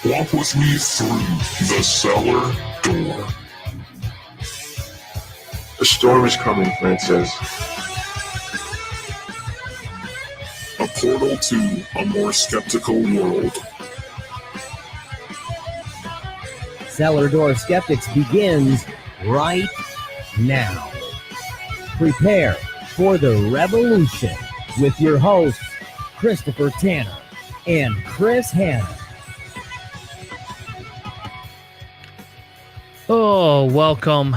Walk with me through the cellar door. A storm is coming, Francis. A portal to a more skeptical world. Cellar Door Skeptics begins right now. Prepare for the revolution with your hosts, Christopher Tanner and Chris Hanna. Oh, welcome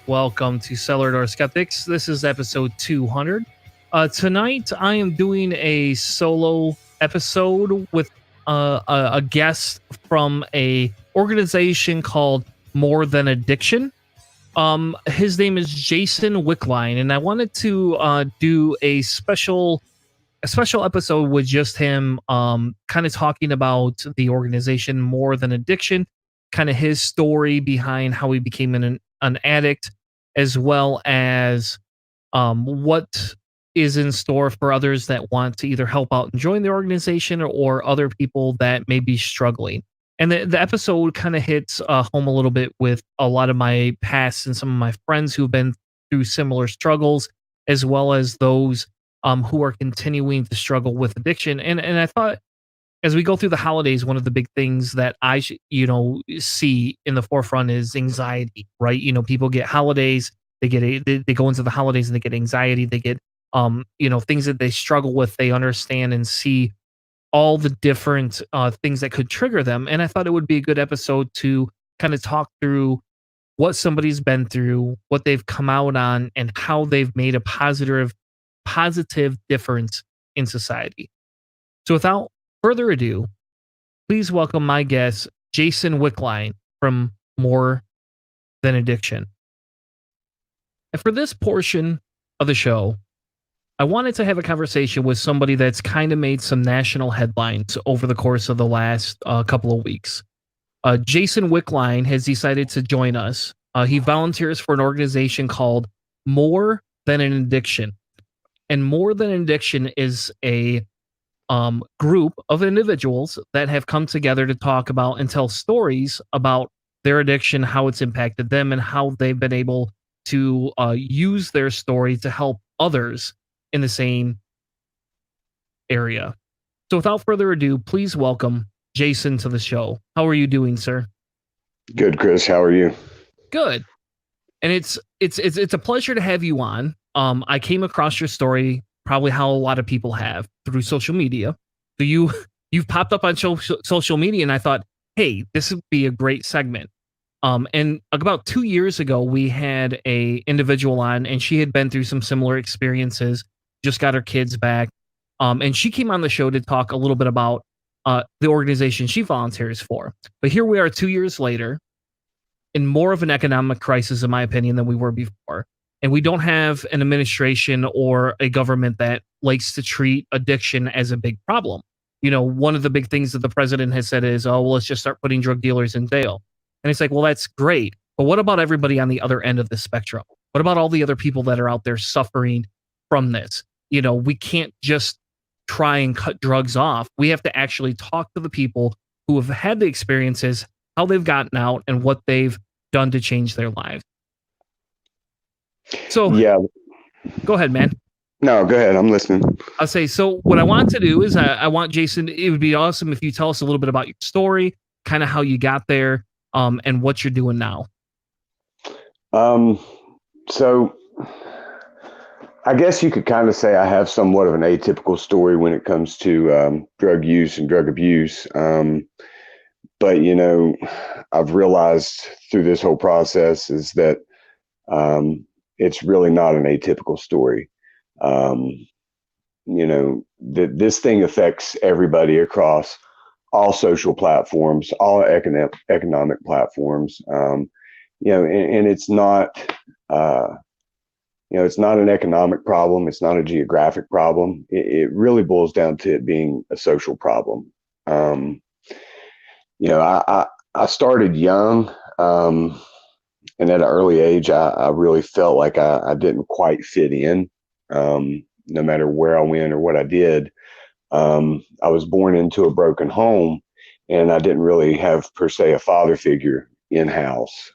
to Cellar Door Skeptics. This is episode 200. Tonight, I am doing a solo episode with a guest from a organization called More Than Addiction. His name is Jason Wickline, and I wanted to do a special episode with just him, kind of talking about the organization More Than Addiction, kind of his story behind how he became an addict, as well as what is in store for others that want to either help out and join the organization or other people that may be struggling. And the episode kind of hits home a little bit with a lot of my past and some of my friends who've been through similar struggles, as well as those who are continuing to struggle with addiction. And I thought, as we go through the holidays, one of the big things that I see in the forefront is anxiety, right? You know, people get holidays, they go into the holidays and they get anxiety, they get things that they struggle with, they understand and see all the different things that could trigger them. And I thought it would be a good episode to kind of talk through what somebody's been through, what they've come out on, and how they've made a positive difference in society. So without further ado, please welcome my guest, Jason Wickline from More Than Addiction. And for this portion of the show, I wanted to have a conversation with somebody that's kind of made some national headlines over the course of the last couple of weeks. Jason Wickline has decided to join us. He volunteers for an organization called More Than an Addiction. And More Than an Addiction is a group of individuals that have come together to talk about and tell stories about their addiction, how it's impacted them, and how they've been able to use their story to help others in the same area. So without further ado, please welcome Jason to the show. How are you doing, sir? Good, Chris. How are you? Good. And it's a pleasure to have you on. I came across your story, probably how a lot of people have, through social media. So you've popped up on social media, and I thought, hey, this would be a great segment. And about 2 years ago, we had a individual on, and she had been through some similar experiences, just got her kids back. And she came on the show to talk a little bit about the organization she volunteers for. But here we are 2 years later, in more of an economic crisis, in my opinion, than we were before. And we don't have an administration or a government that likes to treat addiction as a big problem. You know, one of the big things that the president has said is, oh, well, let's just start putting drug dealers in jail. And it's like, well, that's great. But what about everybody on the other end of the spectrum? What about all the other people that are out there suffering from this? You know, we can't just try and cut drugs off. We have to actually talk to the people who have had the experiences, how they've gotten out, and what they've done to change their lives. So, yeah, go ahead, man. No, go ahead. I'm listening. I'll say, so what I want to do is I want Jason, it would be awesome if you tell us a little bit about your story, kind of how you got there, and what you're doing now. So I guess you could kind of say I have somewhat of an atypical story when it comes to drug use and drug abuse. But, you know, I've realized through this whole process is that it's really not an atypical story. This thing affects everybody across all social platforms, all economic platforms. And it's not, it's not an economic problem. It's not a geographic problem. It really boils down to it being a social problem. I started young, and at an early age, I really felt like I didn't quite fit in, no matter where I went or what I did. I was born into a broken home, and I didn't really have per se a father figure in house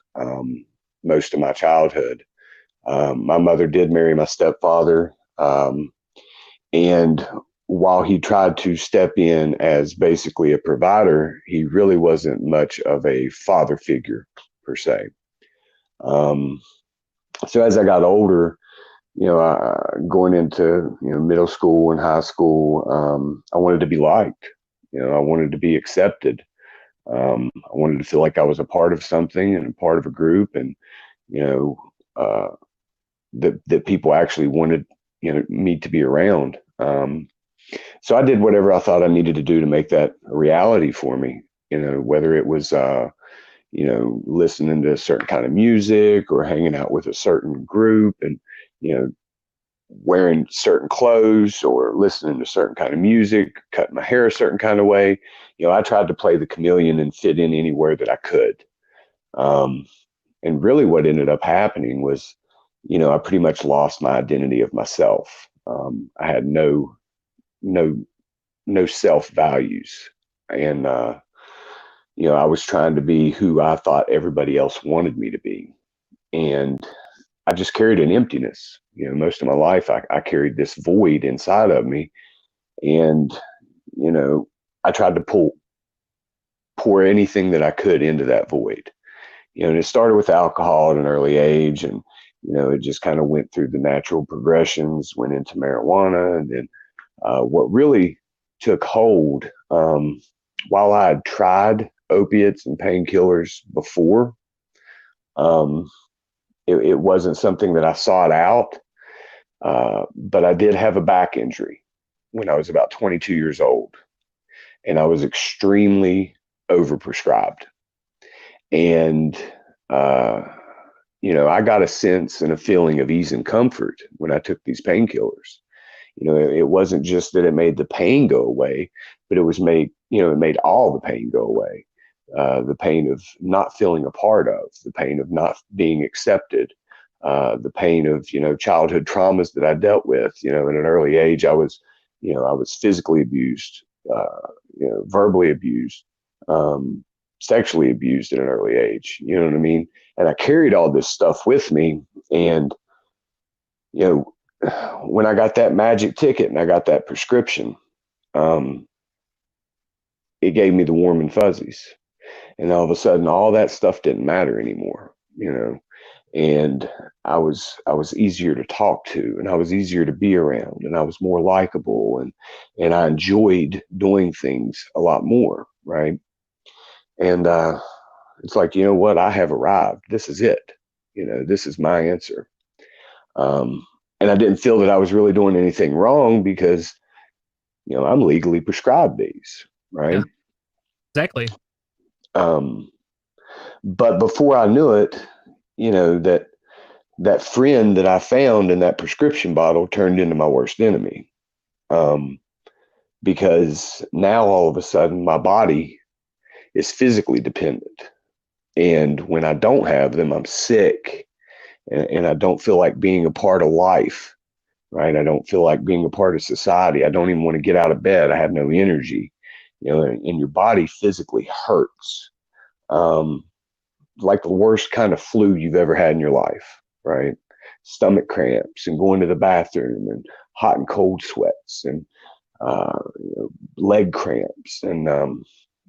most of my childhood. My mother did marry my stepfather, and while he tried to step in as basically a provider, he really wasn't much of a father figure per se. So as I got older, going into middle school and high school, I wanted to be liked. I wanted to be accepted. I wanted to feel like I was a part of something and a part of a group, and that people actually wanted me to be around. So I did whatever I thought I needed to do to make that a reality for me. Whether it was listening to a certain kind of music or hanging out with a certain group, and wearing certain clothes or listening to certain kind of music, cutting my hair a certain kind of way. I tried to play the chameleon and fit in anywhere that I could. And really what ended up happening was, I pretty much lost my identity of myself. I had no self values. And, I was trying to be who I thought everybody else wanted me to be. And I just carried an emptiness. Most of my life, I carried this void inside of me. And, I tried to pour anything that I could into that void. And it started with alcohol at an early age. And, it just kind of went through the natural progressions, went into marijuana. And then what really took hold, while I had tried opiates and painkillers before, it wasn't something that I sought out. But I did have a back injury when I was about 22 years old, and I was extremely overprescribed. And, I got a sense and a feeling of ease and comfort when I took these painkillers. It wasn't just that it made the pain go away, but it made all the pain go away. The pain of not feeling a part of, the pain of not being accepted, the pain of, childhood traumas that I dealt with. At an early age, I was physically abused, verbally abused, sexually abused at an early age. You know what I mean? And I carried all this stuff with me. And, when I got that magic ticket and I got that prescription, it gave me the warm and fuzzies. And all of a sudden, all that stuff didn't matter anymore, and I was easier to talk to, and I was easier to be around, and I was more likable, and I enjoyed doing things a lot more. Right. And, it's like, you know what? I have arrived. This is it. This is my answer. And I didn't feel that I was really doing anything wrong because, I'm legally prescribed these. Right. Yeah, exactly. But before I knew it, that friend that I found in that prescription bottle turned into my worst enemy. Because now all of a sudden my body is physically dependent. And when I don't have them, I'm sick, and I don't feel like being a part of life. Right. I don't feel like being a part of society. I don't even want to get out of bed. I have no energy, and your body physically hurts. Like the worst kind of flu you've ever had in your life, right? Stomach cramps and going to the bathroom and hot and cold sweats and leg cramps. And,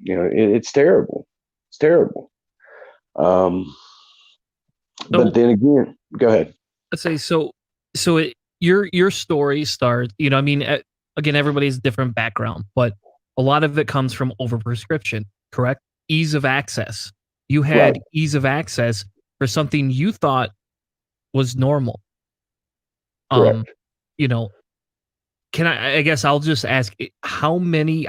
it's terrible. It's terrible. But then again, go ahead. Let's say, your story starts, again, everybody's different background, but a lot of it comes from overprescription, correct? Ease of access. You had Right. ease of access for something you thought was normal. Correct. Can I guess I'll just ask, how many,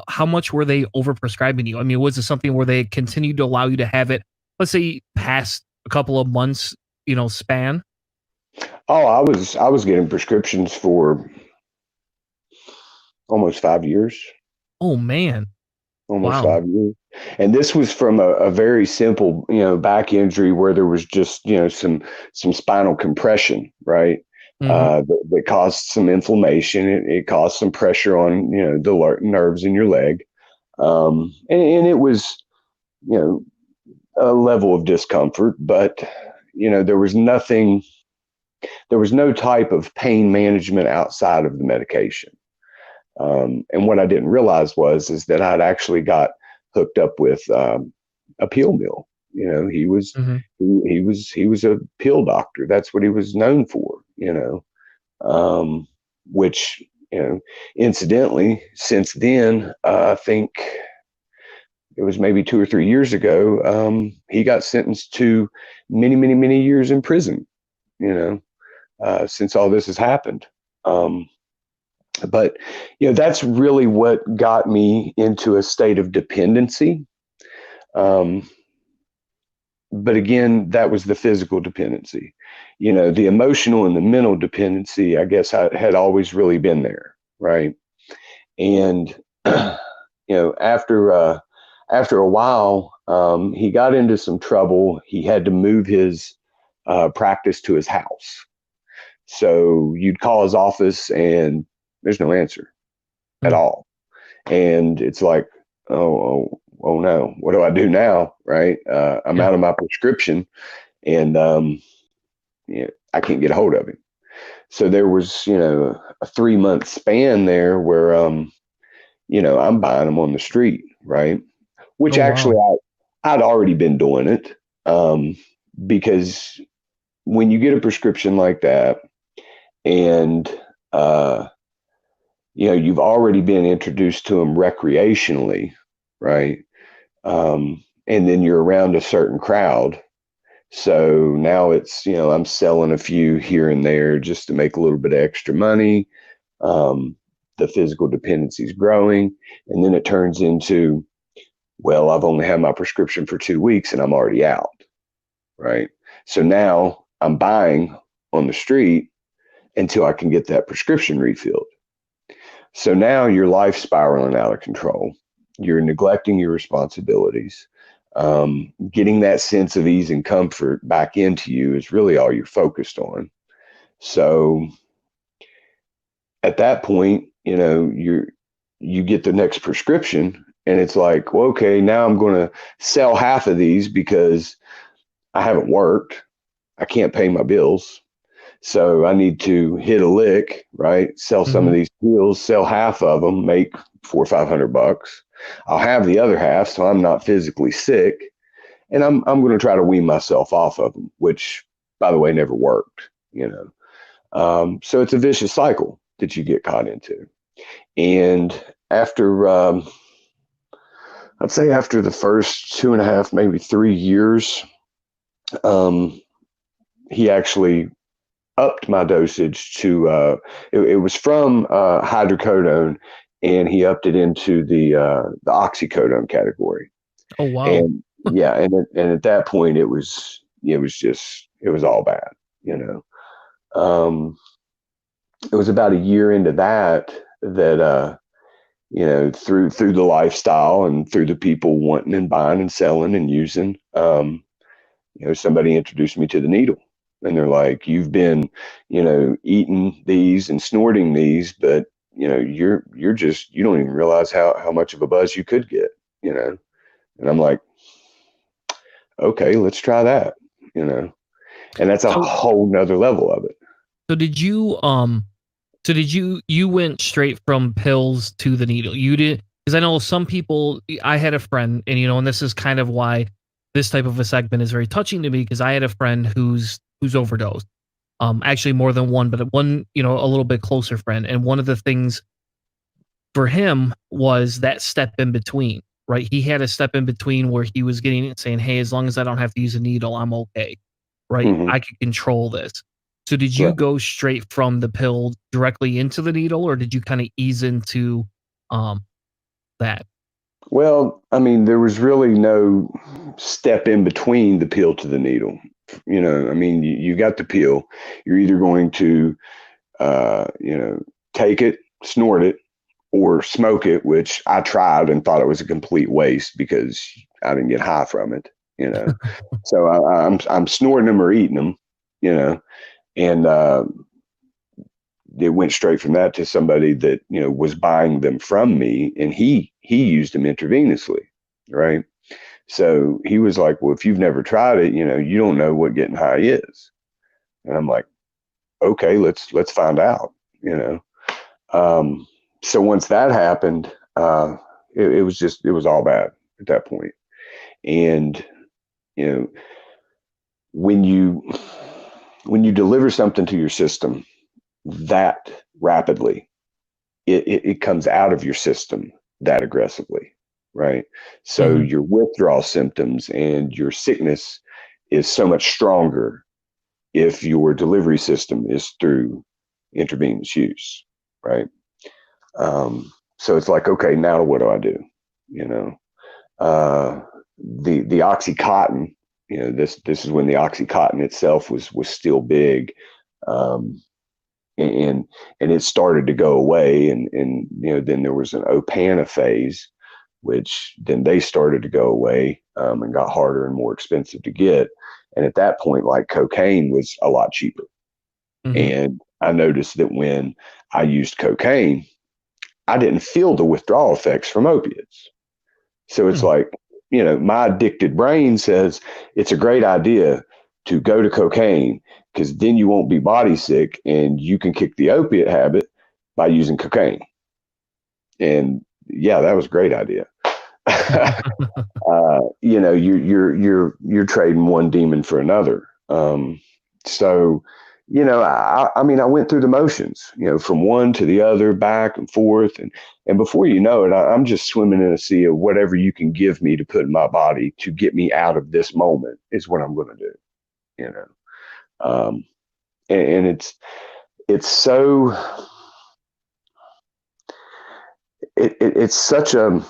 how much were they overprescribing you? Was it something where they continued to allow you to have it, let's say past a couple of months, span? Oh, I was getting prescriptions for almost 5 years. Oh man. Almost Wow. 5 years. And this was from a very simple, back injury where there was just, some spinal compression, right? Mhm. That caused some inflammation. It caused some pressure on, the nerves in your leg. And it was, you know, a level of discomfort, but, you know, there was no type of pain management outside of the medication. And what I didn't realize is that I'd actually got hooked up with a pill mill. You know, he was a pill doctor. That's what he was known for. You know, which, you know, incidentally, since then, I think it was maybe 2 or 3 years ago, he got sentenced to many, many, many years in prison. You know, since all this has happened. But, you know, that's really what got me into a state of dependency. But again, that was the physical dependency. You know, the emotional and the mental dependency, I guess, had always really been there, right? And you know, after a while, he got into some trouble. He had to move his practice to his house. So you'd call his office and there's no answer at all. And it's like, oh no, what do I do now? Right. I'm out of my prescription and, you know, I can't get a hold of him. So there was, you know, a 3-month span there where, you know, I'm buying them on the street. Right. Which actually I'd already been doing it. Because when you get a prescription like that and, you know, you've already been introduced to them recreationally, right? And then you're around a certain crowd. So now it's, you know, I'm selling a few here and there just to make a little bit of extra money. The physical dependency is growing. And then it turns into, well, I've only had my prescription for 2 weeks and I'm already out, right? So now I'm buying on the street until I can get that prescription refilled. So now your life's spiraling out of control. You're neglecting your responsibilities. Getting that sense of ease and comfort back into you is really all you're focused on. So at that point, you know, you get the next prescription and it's like, well, okay, now I'm going to sell half of these because I haven't worked. I can't pay my bills. So I need to hit a lick, right? Sell some of these pills, sell half of them, make $400 or $500. I'll have the other half, so I'm not physically sick, and I'm going to try to wean myself off of them, which, by the way, never worked. You know, so it's a vicious cycle that you get caught into. And after, I'd say after the first 2.5, maybe 3 years, he actually upped my dosage to it was from hydrocodone, and he upped it into the oxycodone category. Oh wow! And yeah, and at that point it was all bad. You know, it was about a year into that you know, through the lifestyle and through the people wanting and buying and selling and using, you know, somebody introduced me to the needle. And they're like, you've been, you know, eating these and snorting these, but, you know, you don't even realize how much of a buzz you could get, you know? And I'm like, okay, let's try that, you know? And that's a whole nother level of it. So you went straight from pills to the needle? You did? Because I know some people, I had a friend, and, you know, and this is kind of why this type of a segment is very touching to me, because I had a friend who's overdosed. Actually more than one, but one, you know, a little bit closer friend. And one of the things for him was that step in between, right? He had a step in between where he was getting it saying, hey, as long as I don't have to use a needle, I'm okay, right? I can control this. So did you go straight from the pill directly into the needle, or did you kind of ease into that? Well, I mean, there was really no step in between the pill to the needle. You know, I mean, you got the pill. You're either going to, you know, take it, snort it, or smoke it, which I tried and thought it was a complete waste because I didn't get high from it. You know, so I'm snorting them or eating them. You know, and it went straight from that to somebody that, was buying them from me, and he used them intravenously. Right. So he was like, well, if you've never tried it, you don't know what getting high is. And I'm like, okay, let's find out, So once that happened, it was all bad at that point. And, when you deliver something to your system that rapidly, it comes out of your system that aggressively, right? So your withdrawal symptoms and your sickness is so much stronger if your delivery system is through intravenous use, right? So it's like, okay, now what do I do? The Oxycontin, this is when the Oxycontin itself was still big. And it started to go away, and then there was an Opana phase, which then they started to go away, and got harder and more expensive to get. And at that point, like, cocaine was a lot cheaper. And I noticed that when I used cocaine, I didn't feel the withdrawal effects from opiates. So it's like, my addicted brain says it's a great idea to go to cocaine, because then you won't be body sick and you can kick the opiate habit by using cocaine. And yeah, that was a great idea. You're trading one demon for another. So, I went through the motions, from one to the other, back and forth. And before you know it, I'm just swimming in a sea of whatever you can give me to put in my body to get me out of this moment is what I'm going to do, and it's so, it's such a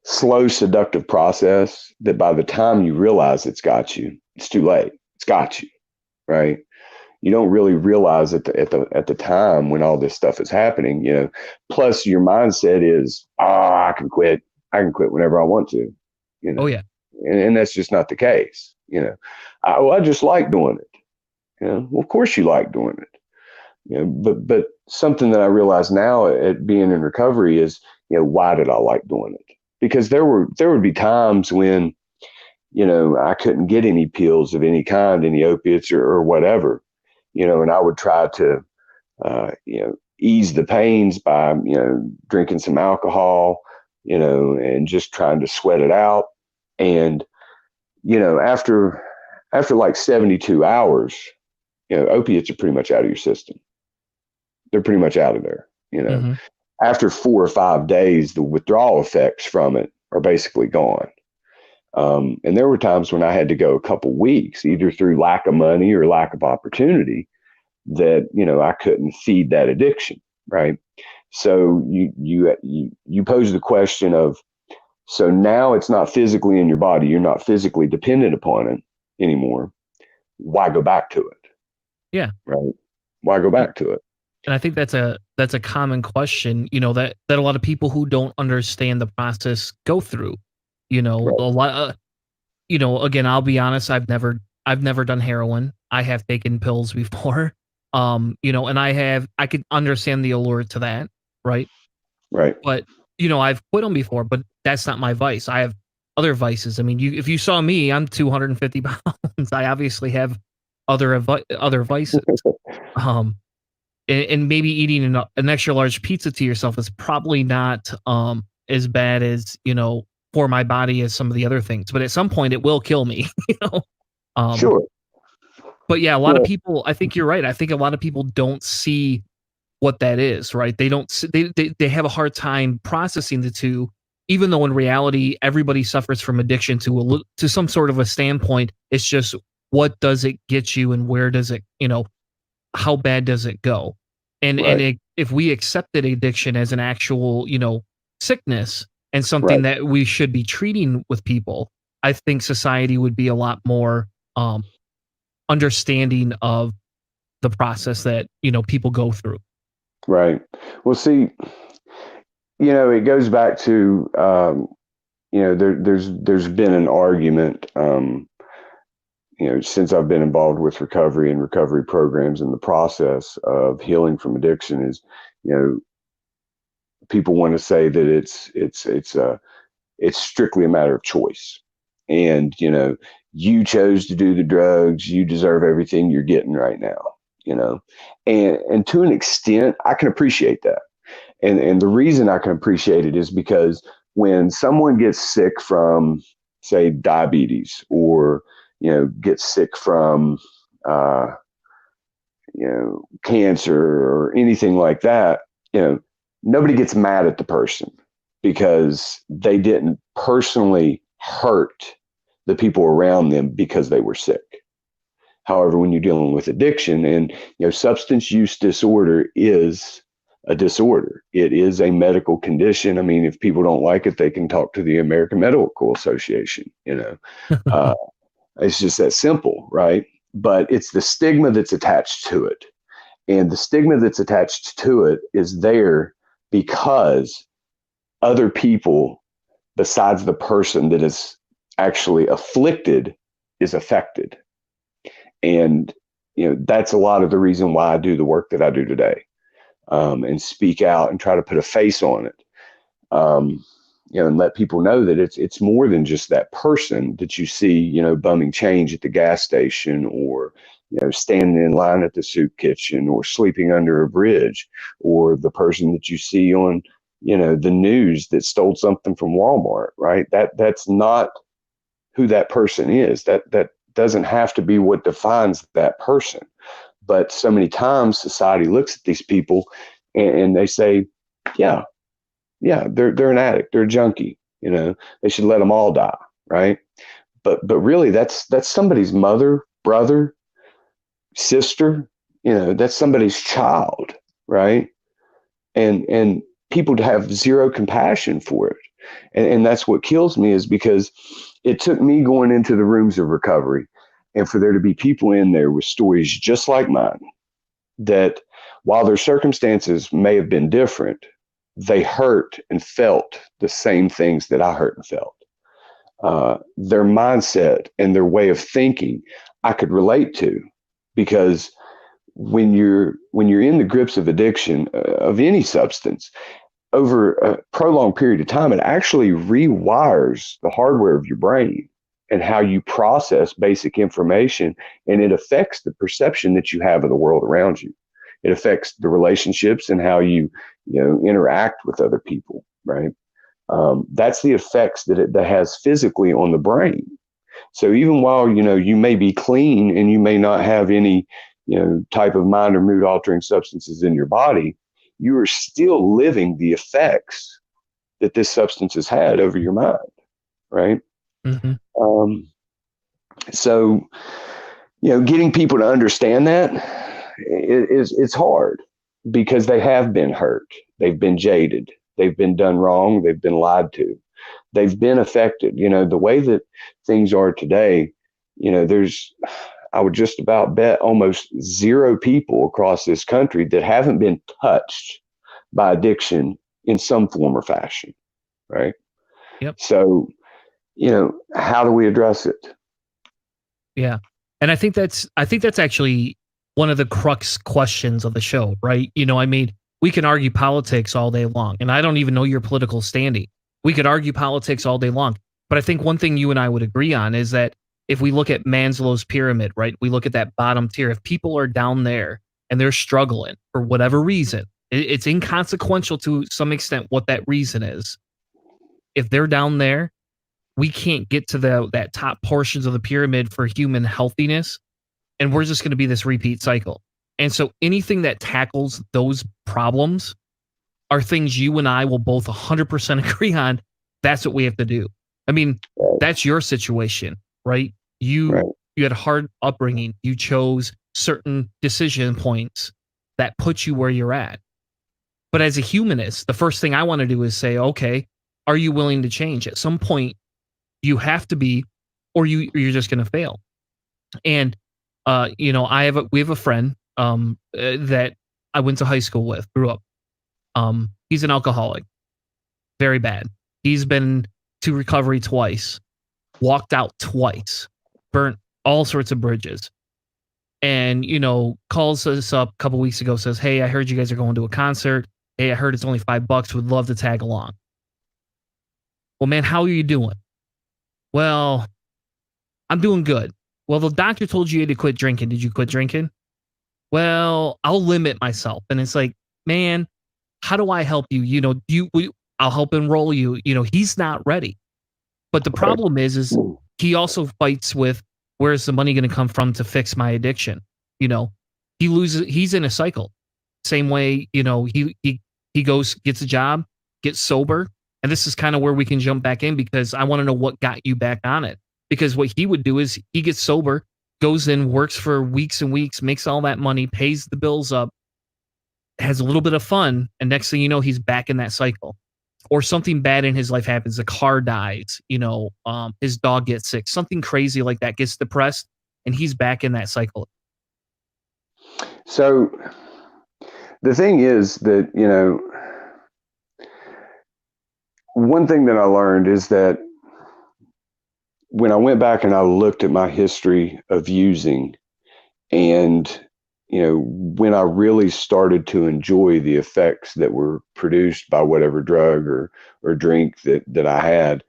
slow, seductive process that by the time you realize it's got you, it's too late. It's got you, right? You don't really realize it at the time when all this stuff is happening, Plus, your mindset is, I can quit. I can quit whenever I want to, Oh yeah. And that's just not the case, I just like doing it. Well, of course you like doing it. But something that I realize now at being in recovery is, why did I like doing it? Because there would be times when, I couldn't get any pills of any kind, any opiates or whatever, and I would try to, ease the pains by, drinking some alcohol, and just trying to sweat it out. And, after like 72 hours, opiates are pretty much out of your system. They're pretty much out of there, After 4 or 5 days, the withdrawal effects from it are basically gone. And there were times when I had to go a couple weeks, either through lack of money or lack of opportunity, that, I couldn't feed that addiction. Right. So you pose the question of, so now it's not physically in your body. You're not physically dependent upon it anymore. Why go back to it? Yeah. Right. Why go back to it? And I think that's a common question, that a lot of people who don't understand the process go through. Right. A lot. Again, I'll be honest. I've never done heroin. I have taken pills before. And I could understand the allure to that, right? Right. But I've quit them before, but that's not my vice. I have other vices. I mean, if you saw me, I'm 250 pounds. I obviously have other vices. And maybe eating an extra large pizza to yourself is probably not as bad as, for my body as some of the other things. But at some point it will kill me, Sure. But yeah, a lot of people, I think you're right. I think a lot of people don't see what that is, right? They don't, they have a hard time processing the two, even though in reality, everybody suffers from addiction to some sort of a standpoint. It's just, what does it get you and where does it, how bad does it go? And Right. if we accepted addiction as an actual, sickness and something Right. that we should be treating with people, I think society would be a lot more understanding of the process that, people go through. Right. Well, see, it goes back to, there's been an argument, since I've been involved with recovery and recovery programs and the process of healing from addiction is, people want to say that it's strictly a matter of choice. And, you chose to do the drugs, you deserve everything you're getting right now, and to an extent, I can appreciate that. And the reason I can appreciate it is because when someone gets sick from, say, diabetes, or, gets sick from, cancer or anything like that, nobody gets mad at the person because they didn't personally hurt the people around them because they were sick. However, when you're dealing with addiction, and substance use disorder is a disorder. It is a medical condition. I mean, if people don't like it, they can talk to the American Medical Association. It's just that simple, right? But it's the stigma that's attached to it. And the stigma that's attached to it is there because other people, besides the person that is actually afflicted, is affected. And, that's a lot of the reason why I do the work that I do today, and speak out and try to put a face on it. And let people know that it's more than just that person that you see, bumming change at the gas station, or, standing in line at the soup kitchen, or sleeping under a bridge, or the person that you see on, the news that stole something from Walmart, right? That's not who that person is. That doesn't have to be what defines that person. But so many times society looks at these people and they say, yeah, they're an addict, they're a junkie, they should let them all die, right? But really, that's somebody's mother, brother, sister, that's somebody's child, right? And people have zero compassion for it. And that's what kills me, is because it took me going into the rooms of recovery and for there to be people in there with stories just like mine, that while their circumstances may have been different, they hurt and felt the same things that I hurt and felt. Their mindset and their way of thinking, I could relate to, because when you're in the grips of addiction of any substance over a prolonged period of time, it actually rewires the hardware of your brain and how you process basic information, and it affects the perception that you have of the world around you. It affects the relationships and how you interact with other people, right? That's the effects that has physically on the brain. So even while, you may be clean and you may not have any, type of mind or mood altering substances in your body, you are still living the effects that this substance has had over your mind, right? Mm-hmm. So, getting people to understand that it's hard, because they have been hurt. They've been jaded. They've been done wrong. They've been lied to. They've been affected. The way that things are today, I would just about bet almost zero people across this country that haven't been touched by addiction in some form or fashion, right? Yep. So, how do we address it? Yeah. And I think that's actually one of the crux questions of the show, right? We can argue politics all day long, and I don't even know your political standing. We could argue politics all day long. But I think one thing you and I would agree on is that if we look at Maslow's pyramid, right, we look at that bottom tier, if people are down there and they're struggling for whatever reason, it's inconsequential to some extent what that reason is. If they're down there, we can't get to that top portions of the pyramid for human healthiness, and we're just going to be this repeat cycle. And so anything that tackles those problems are things you and I will both 100% agree on. That's what we have to do. I mean, that's your situation, right? You had a hard upbringing. You chose certain decision points that put you where you're at. But as a humanist, the first thing I want to do is say, okay, are you willing to change? At some point, you have to be, or you're just going to fail. And we have a friend that I went to high school with, grew up. He's an alcoholic, very bad. He's been to recovery twice, walked out twice, burnt all sorts of bridges. And, calls us up a couple weeks ago, says, "Hey, I heard you guys are going to a concert. Hey, I heard it's only $5. Would love to tag along." Well, man, how are you doing? Well, I'm doing good. Well, the doctor told you had to quit drinking. Did you quit drinking? Well, I'll limit myself. And it's like, man, how do I help you? I'll help enroll you. He's not ready. But the problem is he also fights with, where's the money going to come from to fix my addiction? He's in a cycle. Same way, he goes, gets a job, gets sober. And this is kind of where we can jump back in, because I want to know what got you back on it. Because what he would do is he gets sober, goes in, works for weeks and weeks, makes all that money, pays the bills up, has a little bit of fun. And next thing you know, he's back in that cycle. Or something bad in his life happens. The car dies, his dog gets sick, something crazy like that, gets depressed, and he's back in that cycle. So the thing is that, one thing that I learned is that when I went back and I looked at my history of using, and when I really started to enjoy the effects that were produced by whatever drug or drink that I had,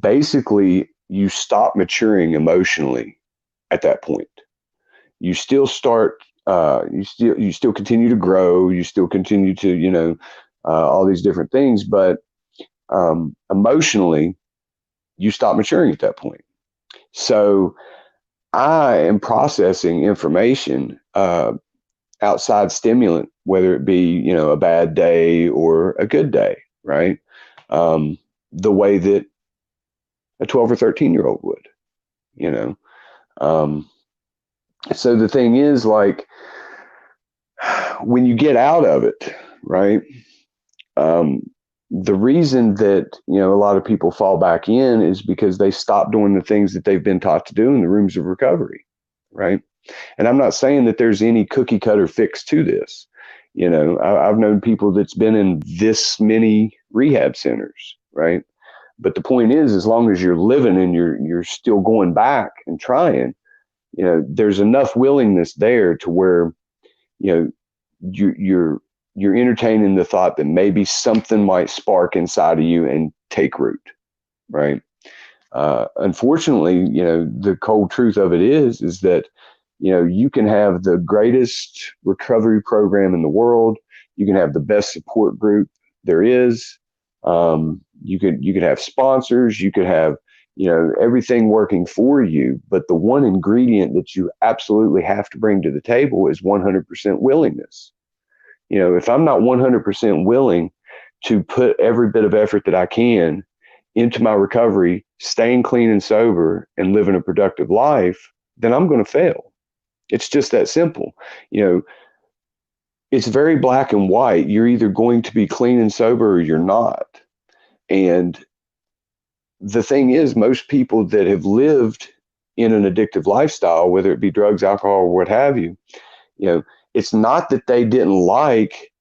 basically you stop maturing emotionally at that point. You still start, you still continue to grow. You still continue to, all these different things, but emotionally, you stop maturing at that point. So I am processing information outside stimulant, whether it be, a bad day or a good day, right? The way that a 12 or 13-year-old would, So the thing is, like, when you get out of it, right? The reason that, a lot of people fall back in is because they stop doing the things that they've been taught to do in the rooms of recovery, right? And I'm not saying that there's any cookie cutter fix to this. I've known people that's been in this many rehab centers, right? But the point is, as long as you're living and you're still going back and trying, there's enough willingness there to where, you're entertaining the thought that maybe something might spark inside of you and take root, right? Unfortunately, the cold truth of it is that, you can have the greatest recovery program in the world. You can have the best support group there is. You could have sponsors. You could have, everything working for you. But the one ingredient that you absolutely have to bring to the table is 100% willingness. If I'm not 100% willing to put every bit of effort that I can into my recovery, staying clean and sober and living a productive life, then I'm going to fail. It's just that simple. It's very black and white. You're either going to be clean and sober or you're not. And the thing is, most people that have lived in an addictive lifestyle, whether it be drugs, alcohol, or what have you, it's not that they didn't like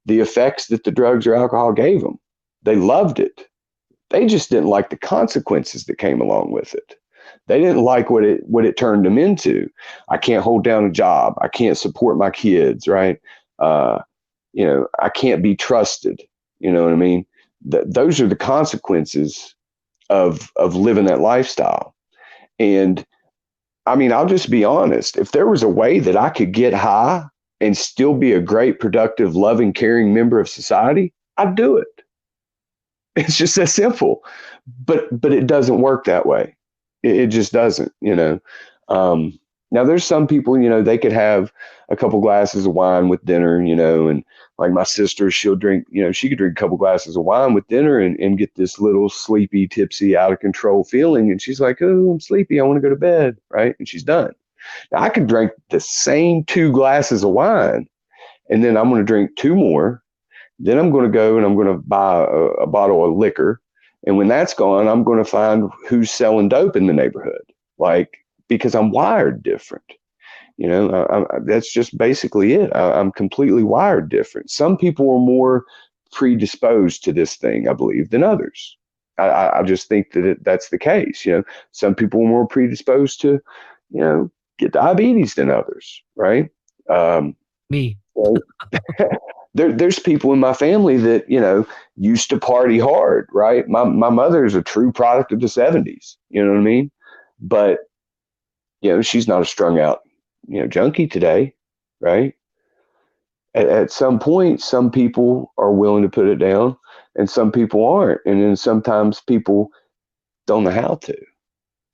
the effects that the drugs or alcohol gave them. They loved it. They just didn't like the consequences that came along with it. They didn't like what it turned them into. I can't hold down a job. I can't support my kids, right? I can't be trusted. You know what I mean? Those are the consequences of living that lifestyle. And I mean, I'll just be honest. If there was a way that I could get high and still be a great, productive, loving, caring member of society, I'd do it. It's just that simple. But it doesn't work that way. It just doesn't, Now there's some people, they could have a couple glasses of wine with dinner, and like my sister, she'll drink, she could drink a couple glasses of wine with dinner and get this little sleepy, tipsy, out of control feeling. And she's like, oh, I'm sleepy. I want to go to bed. Right. And she's done. Now I could drink the same 2 glasses of wine, and then I'm going to drink 2 more. Then I'm going to go and I'm going to buy a bottle of liquor. And when that's gone, I'm going to find who's selling dope in the neighborhood. Because I'm wired different. That's just basically it. I'm completely wired different. Some people are more predisposed to this thing, I believe, than others. I just think that that's the case. Some people are more predisposed to, get diabetes than others, right? Me. Well, there's people in my family that, used to party hard, right? My mother is a true product of the 70s, you know what I mean? But, she's not a strung out, junkie today, right? At some point, some people are willing to put it down and some people aren't. And then sometimes people don't know how to.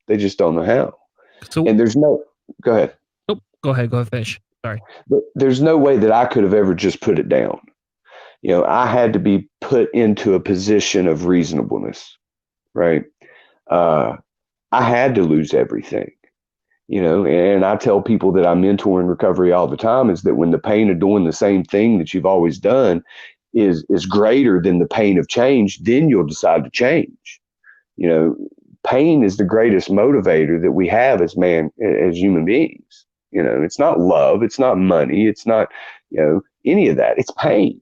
They just don't know how. So, And go ahead. oh, go ahead, finish. Sorry. But there's no way that I could have ever just put it down. I had to be put into a position of reasonableness, right? I had to lose everything, and I tell people that I mentor in recovery all the time is that when the pain of doing the same thing that you've always done is greater than the pain of change, then you'll decide to change. Pain is the greatest motivator that we have as human beings. It's not love, it's not money, it's not, any of that. It's pain.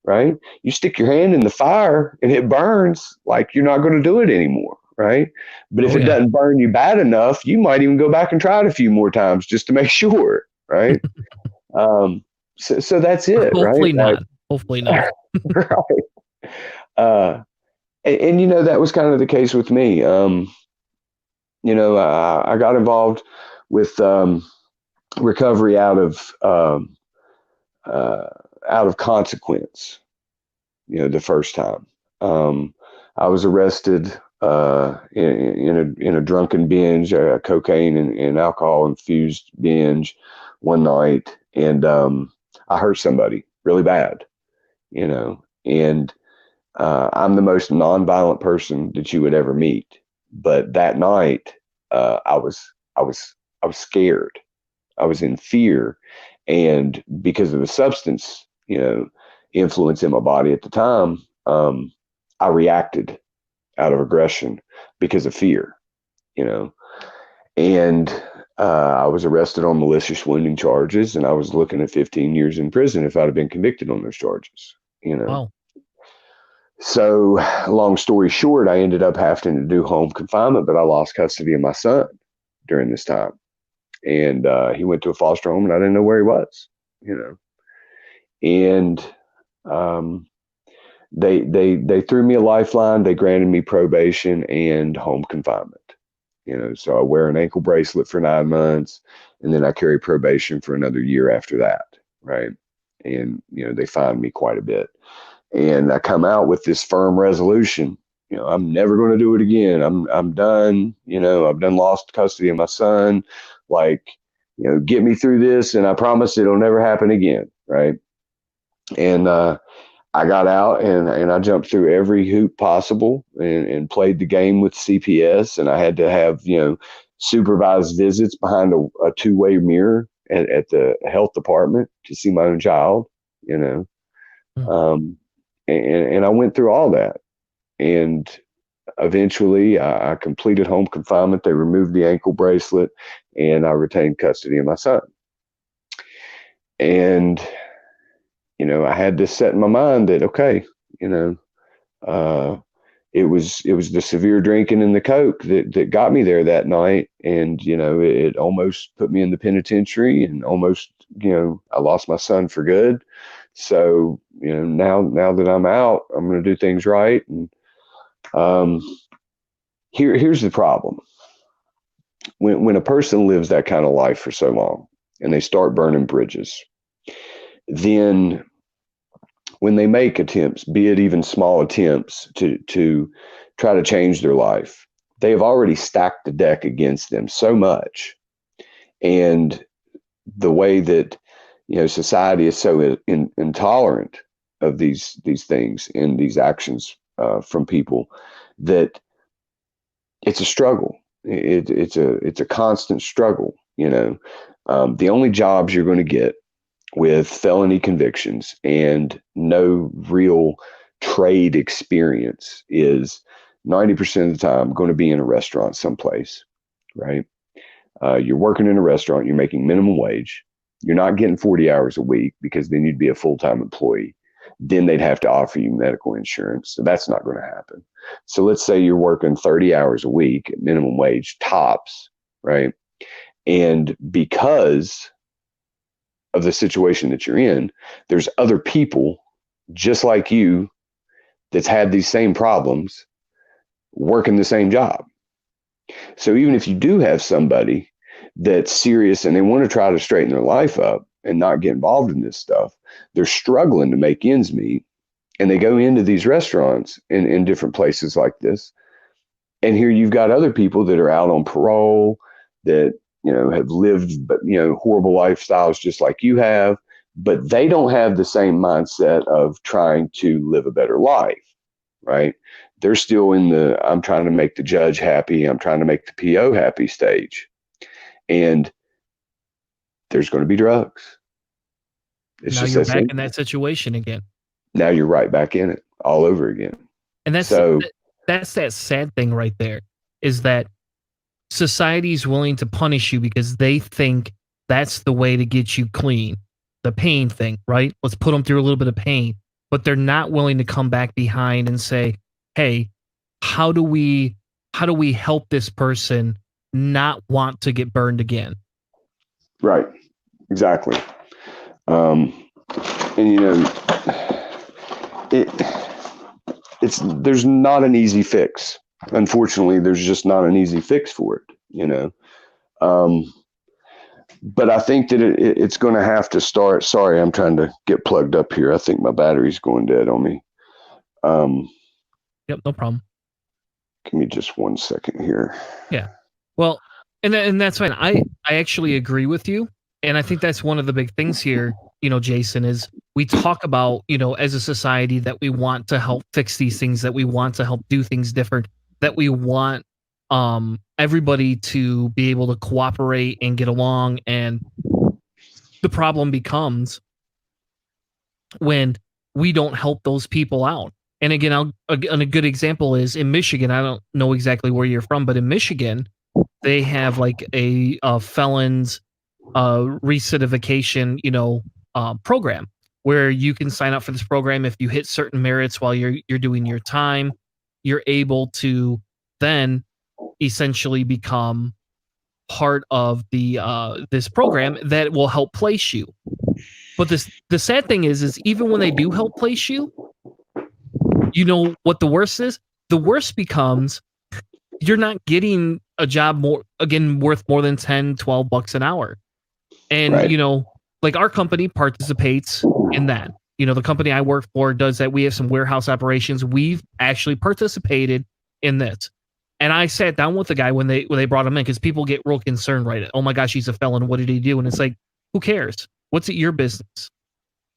Right? You stick your hand in the fire and it burns, like you're not going to do it anymore. Right? But if it doesn't burn you bad enough, you might even go back and try it a few more times just to make sure. Right? So that's it. Hopefully right? not. Hopefully not. Right. And that was kind of the case with me. I got involved with recovery out of consequence, the first time. I was arrested in a drunken binge, a cocaine and alcohol infused binge one night, and I hurt somebody really bad, and I'm the most nonviolent person that you would ever meet. But that night, I was scared. I was in fear, and because of the substance, influence in my body at the time, I reacted out of aggression because of fear, and I was arrested on malicious wounding charges, and I was looking at 15 years in prison if I'd have been convicted on those charges, Wow. So long story short, I ended up having to do home confinement, but I lost custody of my son during this time. And he went to a foster home and I didn't know where he was, and they threw me a lifeline. They granted me probation and home confinement, so I wear an ankle bracelet for 9 months and then I carry probation for another year after that. Right. And, they fined me quite a bit. And I come out with this firm resolution. I'm never going to do it again. I'm done. I've done lost custody of my son. Get me through this, and I promise it'll never happen again. Right. And I got out and I jumped through every hoop possible and played the game with CPS. And I had to have, supervised visits behind a two-way mirror at the health department to see my own child, And I went through all that. And eventually I completed home confinement. They removed the ankle bracelet and I retained custody of my son. And, I had this set in my mind that, okay, it was the severe drinking and the coke that got me there that night. And, it almost put me in the penitentiary and almost, I lost my son for good. So, now that I'm out, I'm going to do things right. And here's the problem. When a person lives that kind of life for so long and they start burning bridges, then when they make attempts, be it even small attempts to try to change their life, they have already stacked the deck against them so much. And the way that, society is so intolerant of these things and these actions from people that it's a struggle. It's a constant struggle. The only jobs you're going to get with felony convictions and no real trade experience is 90% of the time going to be in a restaurant someplace, right? You're working in a restaurant, you're making minimum wage. You're not getting 40 hours a week because then you'd be a full-time employee. then they'd have to offer you medical insurance. So that's not going to happen. So let's say you're working 30 hours a week at minimum wage tops, right? And because of the situation that you're in, there's other people just like you that's had these same problems working the same job. So even if you do have somebody that's serious and they want to try to straighten their life up and not get involved in this stuff, they're struggling to make ends meet. And they go into these restaurants in different places like this. And here you've got other people that are out on parole that, have lived, but, horrible lifestyles just like you have, but they don't have the same mindset of trying to live a better life, right? They're still in the, I'm trying to make the judge happy. I'm trying to make the PO happy stage. And there's going to be drugs. It's now just you're that back simple. in that situation again. Now you're right back in it all over again. And that's that sad thing right there, is that society's willing to punish you because they think that's the way to get you clean. The pain thing, right? Let's put them through a little bit of pain. But they're not willing to come back behind and say, hey, how do we help this person not want to get burned again? Right. Exactly. And there's not an easy fix. Unfortunately, there's just not an easy fix for it, but I think that it's going to have to start. Sorry, I'm trying to get plugged up here. I think my battery's going dead on me. Yep, no problem. Give me just 1 second here. Yeah. Well, and that's fine. I actually agree with you. And I think that's one of the big things here, Jason, is we talk about, as a society that we want to help fix these things, that we want to help do things different, that we want everybody to be able to cooperate and get along. And the problem becomes when we don't help those people out. And again, a good example is in Michigan. I don't know exactly where you're from, but in Michigan, they have like a felons recidification, program where you can sign up for this program. If you hit certain merits while you're doing your time, you're able to then essentially become part of the this program that will help place you. But the sad thing is even when they do help place you, what the worst is? The worst becomes you're not getting a job worth more than $10-12 an hour. And, right. Like our company participates in that. The company I work for does that. We have some warehouse operations. We've actually participated in this. And I sat down with the guy when they brought him in, because people get real concerned, right? Oh my gosh, he's a felon. What did he do? And it's like, who cares? What's it your business?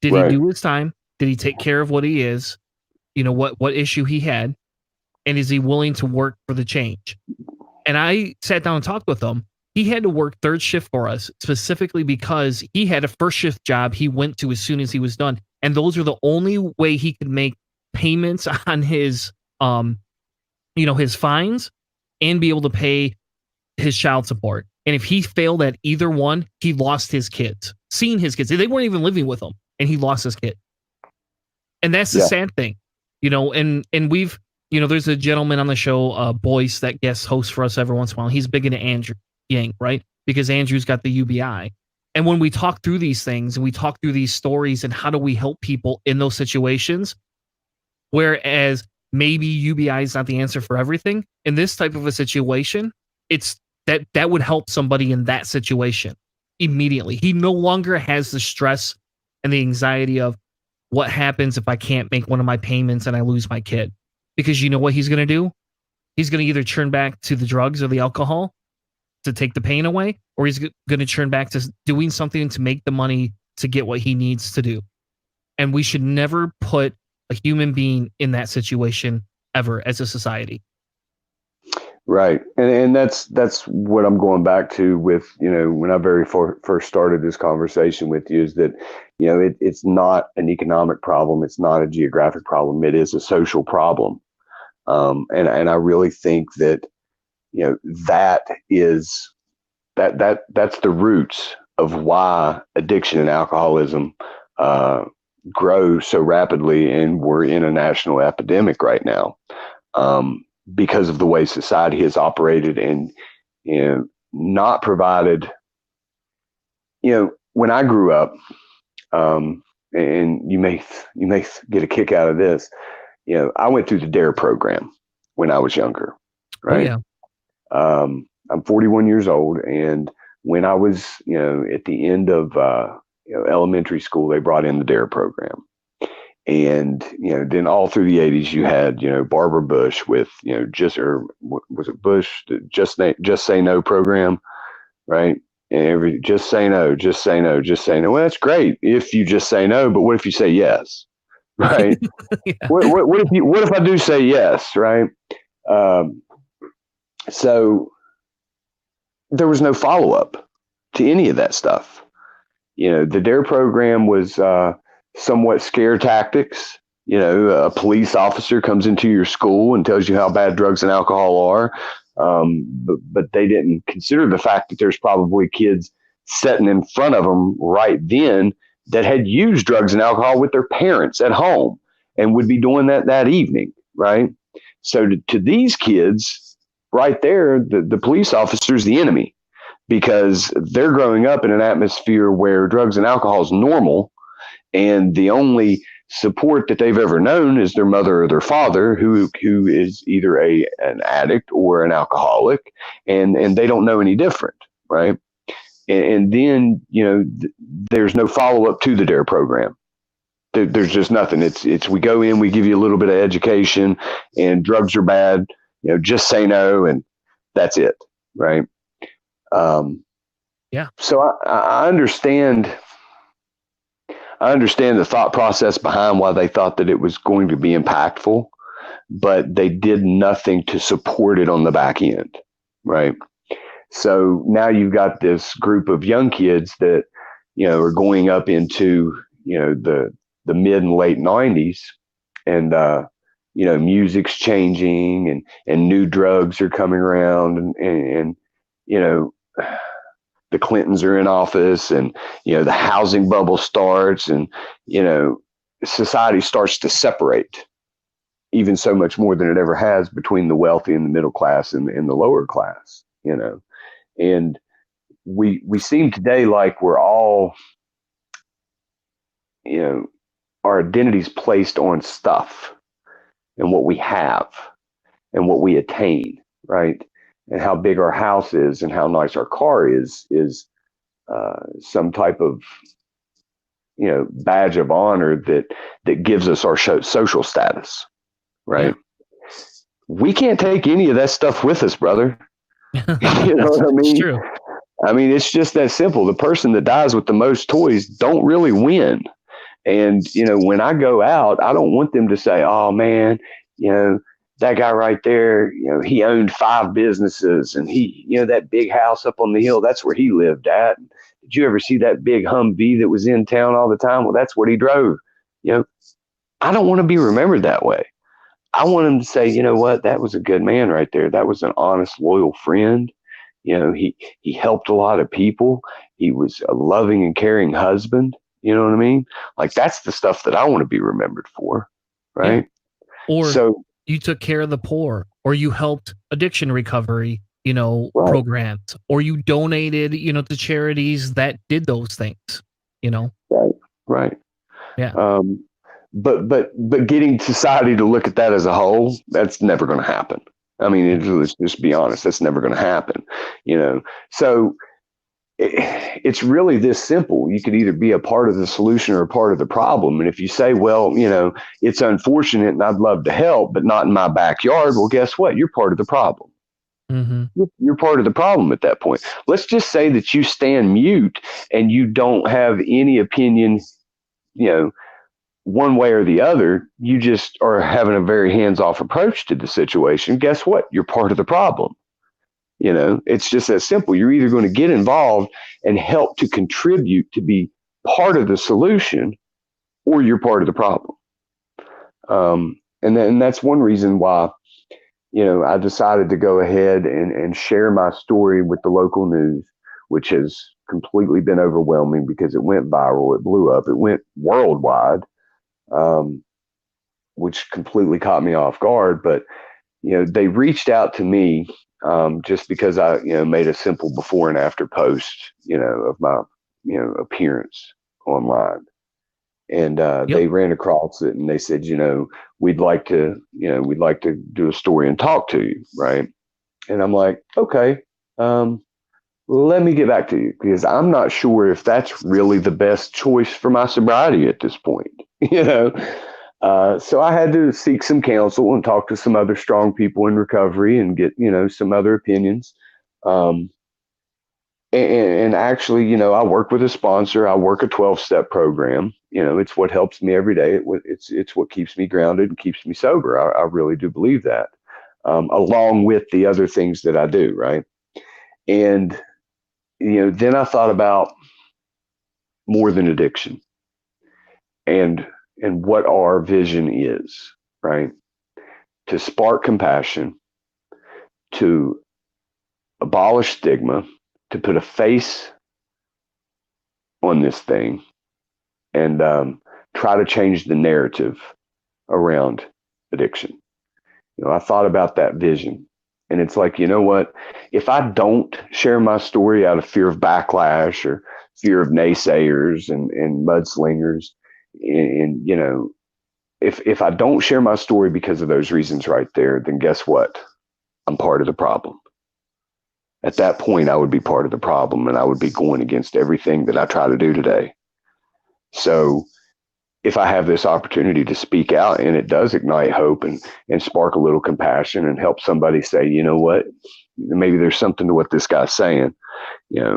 Did he do his time? Did he take care of what he is? What issue he had? And is he willing to work for the change? And I sat down and talked with him. He had to work third shift for us specifically because he had a first shift job he went to as soon as he was done. And those are the only way he could make payments on his, his fines and be able to pay his child support. And if he failed at either one, he lost his kids, seeing his kids. They weren't even living with him, and he lost his kid. And that's the sad thing, and we've, there's a gentleman on the show, Boyce, that guest hosts for us every once in a while. He's big into Andrew Yang, right? Because Andrew's got the UBI. And when we talk through these things and we talk through these stories and how do we help people in those situations, whereas maybe UBI is not the answer for everything, in this type of a situation, it's that would help somebody in that situation immediately. He no longer has the stress and the anxiety of what happens if I can't make one of my payments and I lose my kid. Because you know what he's going to do? He's going to either turn back to the drugs or the alcohol to take the pain away, or he's going to turn back to doing something to make the money to get what he needs to do. And we should never put a human being in that situation ever as a society. Right. And that's what I'm going back to with, when I very first started this conversation with you, is that, it's not an economic problem. It's not a geographic problem. It is a social problem. And I really think that, that's the roots of why addiction and alcoholism grow so rapidly, and we're in a national epidemic right now, because of the way society has operated and, not provided. When I grew up, and you may get a kick out of this. I went through the DARE program when I was younger, right? Oh, yeah. I'm 41 years old, and when I was, at the end of elementary school, they brought in the DARE program, and then all through the 80s, you had Barbara Bush with was it Bush, the just say no program, right? And just say no, just say no, just say no. Well, that's great if you just say no, but what if you say yes, right? Yeah. What if I do say yes, right? So there was no follow up to any of that stuff. The DARE program was somewhat scare tactics. A police officer comes into your school and tells you how bad drugs and alcohol are. But they didn't consider the fact that there's probably kids sitting in front of them right then that had used drugs and alcohol with their parents at home and would be doing that evening, right? So to these kids right there, the police officer is the enemy, because they're growing up in an atmosphere where drugs and alcohol is normal, and the only support that they've ever known is their mother or their father, who is either an addict or an alcoholic, and they don't know any different, right? And then there's no follow up to the DARE program. There's just nothing. It's we go in, we give you a little bit of education, and drugs are bad. Just say no, and that's it, right? Yeah. So I understand. I understand the thought process behind why they thought that it was going to be impactful, but they did nothing to support it on the back end, right? So now you've got this group of young kids that, are going up into, the mid and late 90s, and, music's changing, and new drugs are coming around, and the Clintons are in office, and the housing bubble starts, and society starts to separate even so much more than it ever has between the wealthy and the middle class and the lower class. And we seem today like we're all, our identity's placed on stuff and what we have and what we attain, right? And how big our house is and how nice our car is some type of, badge of honor that gives us our social status, right? Yeah. We can't take any of that stuff with us, brother. You know what I mean? It's true. I mean, it's just that simple. The person that dies with the most toys don't really win. And, when I go out, I don't want them to say, oh man, that guy right there, he owned 5 businesses, and he, that big house up on the hill, that's where he lived at. Did you ever see that big Humvee that was in town all the time? Well, that's what he drove. I don't want to be remembered that way. I want him to say, you know what, that was a good man right there. That was an honest, loyal friend. He helped a lot of people. He was a loving and caring husband. You know what I mean? Like, that's the stuff that I want to be remembered for. Right. Yeah. Or you took care of the poor, or you helped addiction recovery, right. programs, or you donated, to charities that did those things, Right. Yeah. But getting society to look at that as a whole, that's never going to happen. I mean, let's just be honest, that's never going to happen, So it's really this simple. You could either be a part of the solution or a part of the problem. And if you say, well, it's unfortunate and I'd love to help, but not in my backyard, well, guess what? You're part of the problem. Mm-hmm. You're part of the problem at that point. Let's just say that you stand mute and you don't have any opinion, one way or the other. You just are having a very hands-off approach to the situation. Guess what? You're part of the problem. It's just that simple. You're either going to get involved and help to contribute to be part of the solution, or you're part of the problem. And that's one reason why, I decided to go ahead and share my story with the local news, which has completely been overwhelming because it went viral. It blew up. It went worldwide. which completely caught me off guard. But, they reached out to me just because I, made a simple before and after post, of my, appearance online. And they ran across it and they said, we'd like to do a story and talk to you. Right. And I'm like, okay, let me get back to you, because I'm not sure if that's really the best choice for my sobriety at this point, So I had to seek some counsel and talk to some other strong people in recovery and get, some other opinions. And actually, I work with a sponsor. I work a 12-step program. It's what helps me every day. It's what keeps me grounded and keeps me sober. I really do believe that, along with the other things that I do. Right. And, then I thought about more than addiction and what our vision is, right? To spark compassion, to abolish stigma, to put a face on this thing, and try to change the narrative around addiction. I thought about that vision, and it's like, you know what? If I don't share my story out of fear of backlash or fear of naysayers and mudslingers, and if I don't share my story because of those reasons right there, then guess what? I'm part of the problem. At that point, I would be part of the problem, and I would be going against everything that I try to do today. So if I have this opportunity to speak out and it does ignite hope and spark a little compassion and help somebody say, you know what, maybe there's something to what this guy's saying.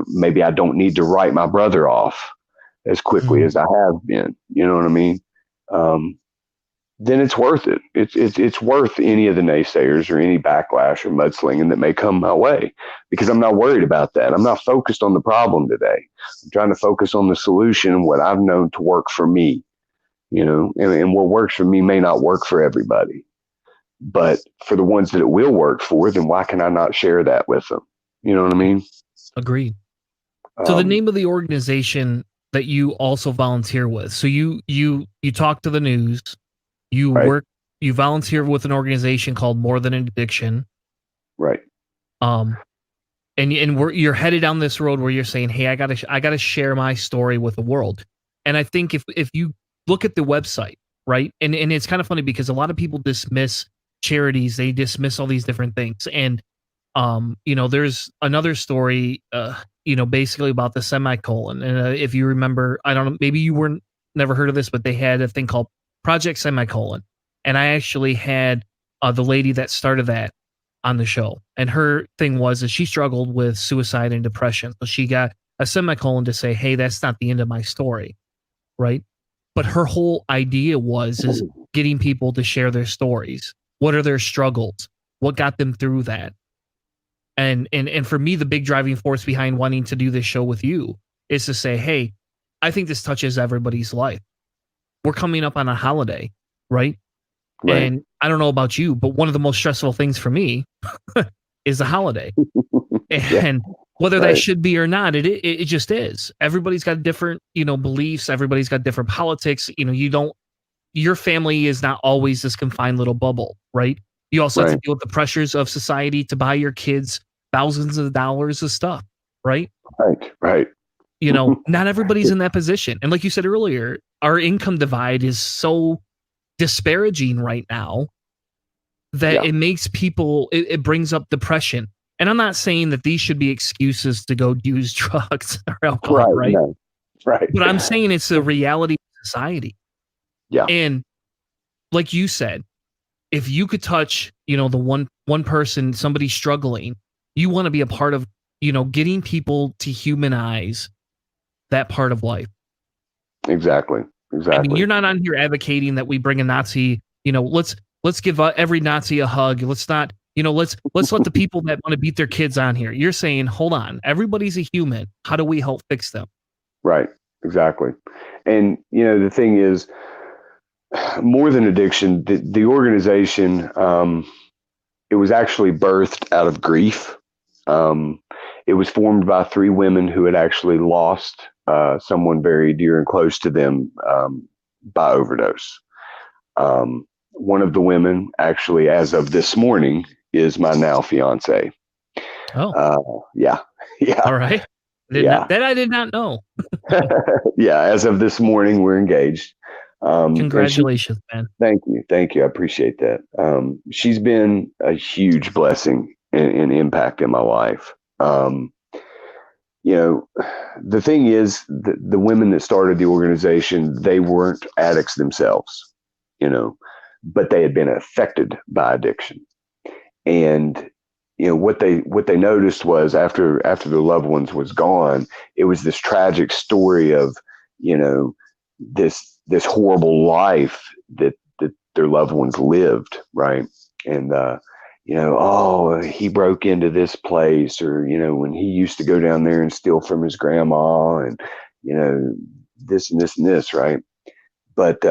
Maybe I don't need to write my brother off as quickly as I have been. You know what I mean? Then it's worth it. It's worth any of the naysayers or any backlash or mudslinging that may come my way, because I'm not worried about that. I'm not focused on the problem today. I'm trying to focus on the solution, what I've known to work for me, and what works for me may not work for everybody. But for the ones that it will work for, then why can I not share that with them? You know what I mean? Agreed. So the name of the organization that you also volunteer with. So you talk to the news, you work, you volunteer with an organization called More Than an Addiction. Right. And you're headed down this road where you're saying, hey, I gotta share my story with the world. And I think if you look at the website, right, and it's kind of funny because a lot of people dismiss charities, they dismiss all these different things. And there's another story, basically about the semicolon. And if you remember, I don't know, maybe you never heard of this, but they had a thing called Project Semicolon. And I actually had the lady that started that on the show. And her thing was that she struggled with suicide and depression. So she got a semicolon to say, hey, that's not the end of my story. Right. But her whole idea is getting people to share their stories. What are their struggles? What got them through that? And for me, the big driving force behind wanting to do this show with you is to say, hey, I think this touches everybody's life. We're coming up on a holiday, right? And I don't know about you, but one of the most stressful things for me is the holiday. And whether that should be or not, it just is. Everybody's got different, beliefs. Everybody's got different politics. Your family is not always this confined little bubble, right? You also have to deal with the pressures of society to buy your kids thousands of dollars of stuff, right? Right. Not everybody's in that position. And like you said earlier, our income divide is so disparaging right now that it makes people, it brings up depression. And I'm not saying that these should be excuses to go use drugs or alcohol, right? No. Right. But I'm saying it's a reality of society. Yeah. And like you said, if you could touch, the one person, somebody struggling, you want to be a part of, getting people to humanize that part of life. Exactly. I mean, you're not on here advocating that we bring a Nazi, let's give every Nazi a hug. Let's not, let's let the people that want to beat their kids on here. You're saying, hold on, everybody's a human. How do we help fix them? Right. Exactly. And, the thing is, More Than Addiction, the organization, it was actually birthed out of grief. It was formed by 3 women who had actually lost someone very dear and close to them, by overdose. One of the women, actually, as of this morning, is my now fiance. Yeah. All right. That I did not know. Yeah. As of this morning, we're engaged. Congratulations, man. Thank you. I appreciate that. She's been a huge blessing and impact in my life. The thing is, the women that started the organization, they weren't addicts themselves, but they had been affected by addiction. And what they noticed was after their loved ones was gone, it was this tragic story of this horrible life that their loved ones lived, right? And oh, he broke into this place, or when he used to go down there and steal from his grandma, and this and this and this, right? But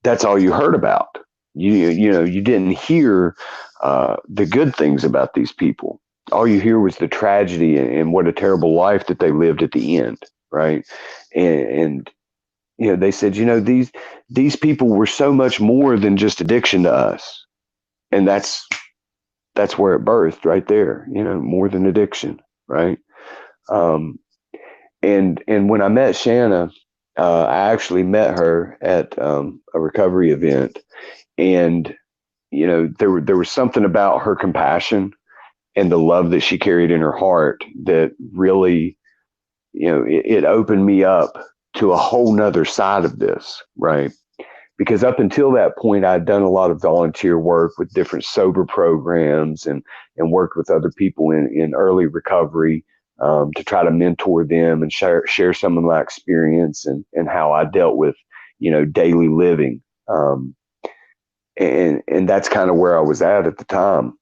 that's all you heard about. You didn't hear the good things about these people. All you hear was the tragedy and what a terrible life that they lived at the end, right? And they said, these people were so much more than just addiction to us, and that's where it birthed right there. More than addiction, right? And when I met Shanna, I actually met her at a recovery event. And, there was something about her compassion and the love that she carried in her heart that really, it opened me up to a whole nother side of this, right? Because up until that point, I'd done a lot of volunteer work with different sober programs and worked with other people in early recovery to try to mentor them and share some of my experience and how I dealt with, daily living. And that's kind of where I was at the time.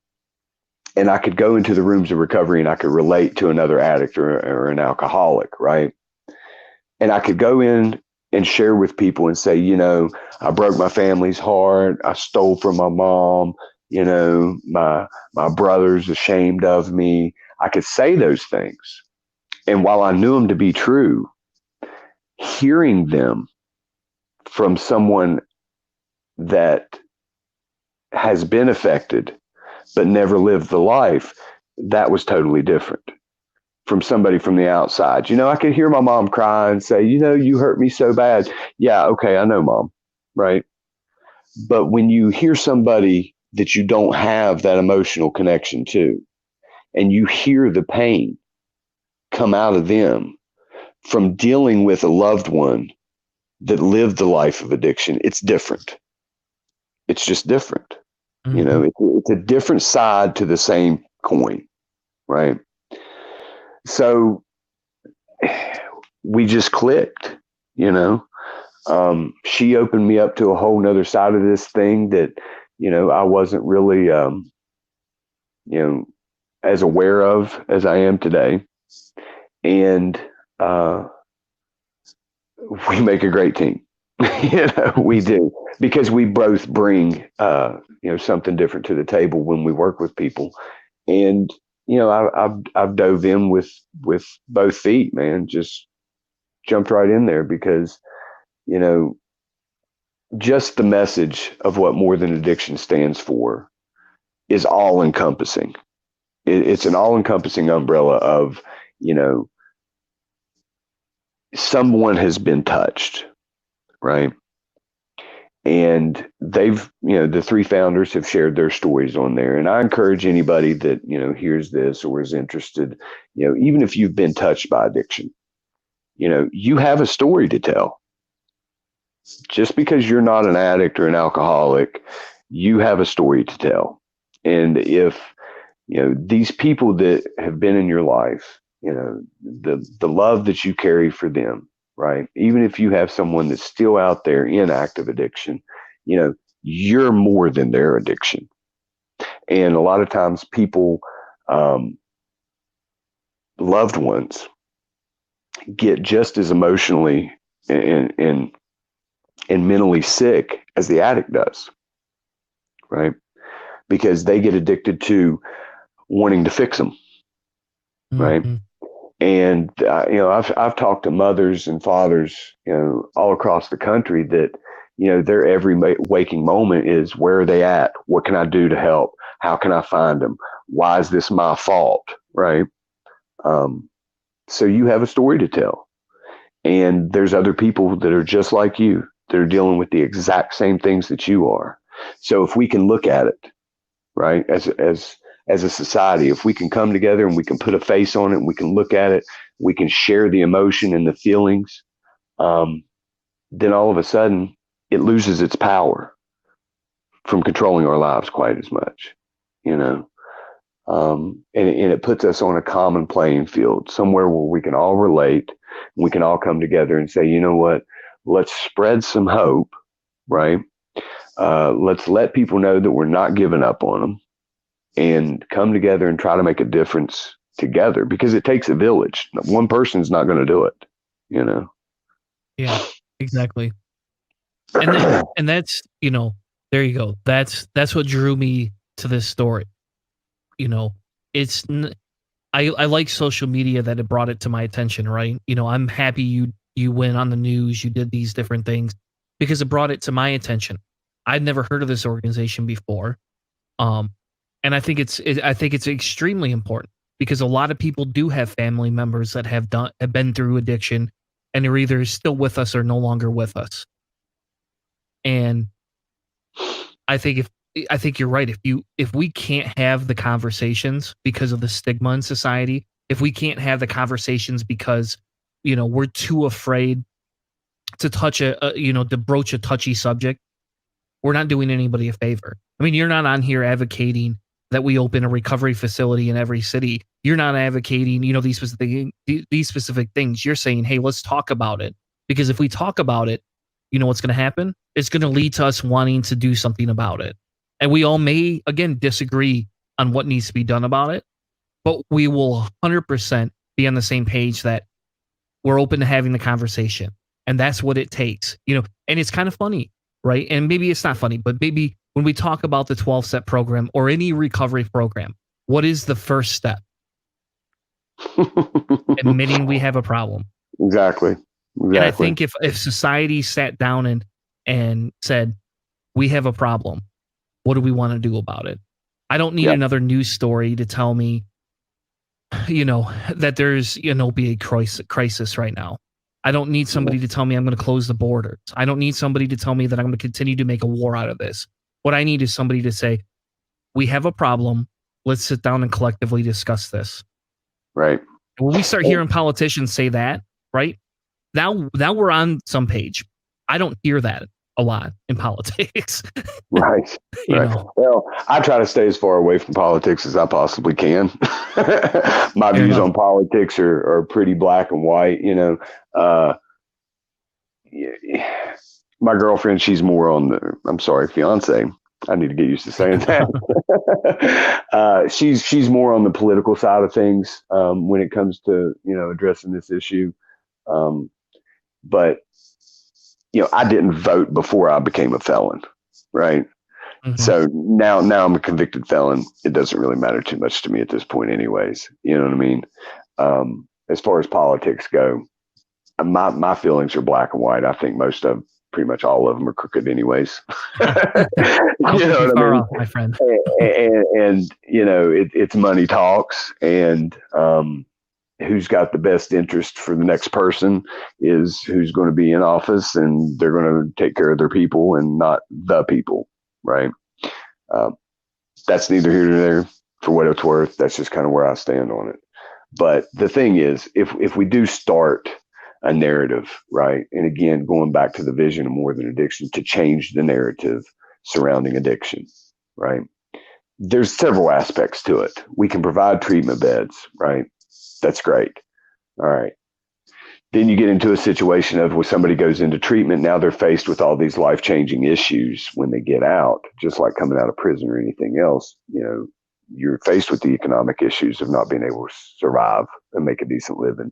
And I could go into the rooms of recovery and I could relate to another addict or an alcoholic, right? And I could go in and share with people and say, I broke my family's heart. I stole from my mom. My brother's ashamed of me. I could say those things. And while I knew them to be true, hearing them from someone that has been affected but never lived the life, that was totally different from somebody from the outside. I could hear my mom cry and say, you hurt me so bad. Yeah, okay, I know, Mom, right? But when you hear somebody that you don't have that emotional connection to, and you hear the pain come out of them from dealing with a loved one that lived the life of addiction, it's different. It's just different. Mm-hmm. It's a different side to the same coin, right? So we just clicked, she opened me up to a whole nother side of this thing that, I wasn't really, as aware of as I am today. And we make a great team. We do, because we both bring, something different to the table when we work with people. And, I've dove in with both feet, man, just jumped right in there because, just the message of what More Than Addiction stands for is all encompassing. It's an all encompassing umbrella of, someone has been touched, right? And they've, the three founders have shared their stories on there. And I encourage anybody that, hears this or is interested, even if you've been touched by addiction, you have a story to tell. Just because you're not an addict or an alcoholic, you have a story to tell. And if, these people that have been in your life, the love that you carry for them, right? Even if you have someone that's still out there in active addiction, you're more than their addiction. And a lot of times people, loved ones, get just as emotionally and mentally sick as the addict does, right? Because they get addicted to wanting to fix them, right? Mm-hmm. And I've talked to mothers and fathers, all across the country that, their every waking moment is, where are they at? What can I do to help? How can I find them? Why is this my fault? Right. So you have a story to tell, and there's other people that are just like you that are dealing with the exact same things that you are. So if we can look at it, right, as a society, if we can come together and we can put a face on it, and we can look at it, we can share the emotion and the feelings, then all of a sudden it loses its power from controlling our lives quite as much, and it puts us on a common playing field, somewhere where we can all relate, we can all come together and say, you know what, let's spread some hope, right? Let's let people know that we're not giving up on them, and come together and try to make a difference together, because it takes a village. One person's not going to do it, Yeah, exactly. And that's, there you go. That's what drew me to this story. I like social media that it brought it to my attention, right? I'm happy you went on the news, you did these different things, because it brought it to my attention. I'd never heard of this organization before. And I think it's extremely important, because a lot of people do have family members that have been through addiction, and they're either still with us or no longer with us. And I think you're right. If we can't have the conversations because of the stigma in society, if we can't have the conversations because we're too afraid to touch to broach a touchy subject, we're not doing anybody a favor. I mean, you're not on here advocating that we open a recovery facility in every city. You're not advocating, these specific things. You're saying, hey, let's talk about it, because if we talk about it, what's going to happen? It's going to lead to us wanting to do something about it. And we all may, again, disagree on what needs to be done about it, but we will 100% be on the same page that we're open to having the conversation. And that's what it takes, and it's kind of funny, right? And maybe it's not funny, but maybe when we talk about the 12-step program or any recovery program, what is the first step? Admitting we have a problem. Exactly. And I think if society sat down and said, we have a problem, what do we want to do about it? I don't need another news story to tell me, that there's an opiate crisis right now. I don't need somebody to tell me I'm going to close the borders. I don't need somebody to tell me that I'm going to continue to make a war out of this. What I need is somebody to say, we have a problem. Let's sit down and collectively discuss this. Right. And when we start hearing politicians say that, right, now we're on some page. I don't hear that a lot in politics. Right. Well, I try to stay as far away from politics as I possibly can. My views on politics are pretty black and white. My girlfriend, she's more on fiance. I need to get used to saying that. She's more on the political side of things when it comes to addressing this issue. But I didn't vote before I became a felon, right? Mm-hmm. So now I'm a convicted felon. It doesn't really matter too much to me at this point anyways. You know what I mean? As far as politics go, my feelings are black and white. I think pretty much all of them are crooked anyways. You know what I mean? Off, my friend. and it's money talks, and who's got the best interest for the next person is who's going to be in office, and they're going to take care of their people and not the people, right? That's neither here nor there. For what it's worth, that's just kind of where I stand on it. But the thing is, if we do start a narrative, right, and again, going back to the vision of More Than Addiction, to change the narrative surrounding addiction, right, there's several aspects to it. We can provide treatment beds, right? That's great. All right. Then you get into a situation of where somebody goes into treatment. Now they're faced with all these life-changing issues when they get out, just like coming out of prison or anything else. You're faced with the economic issues of not being able to survive and make a decent living.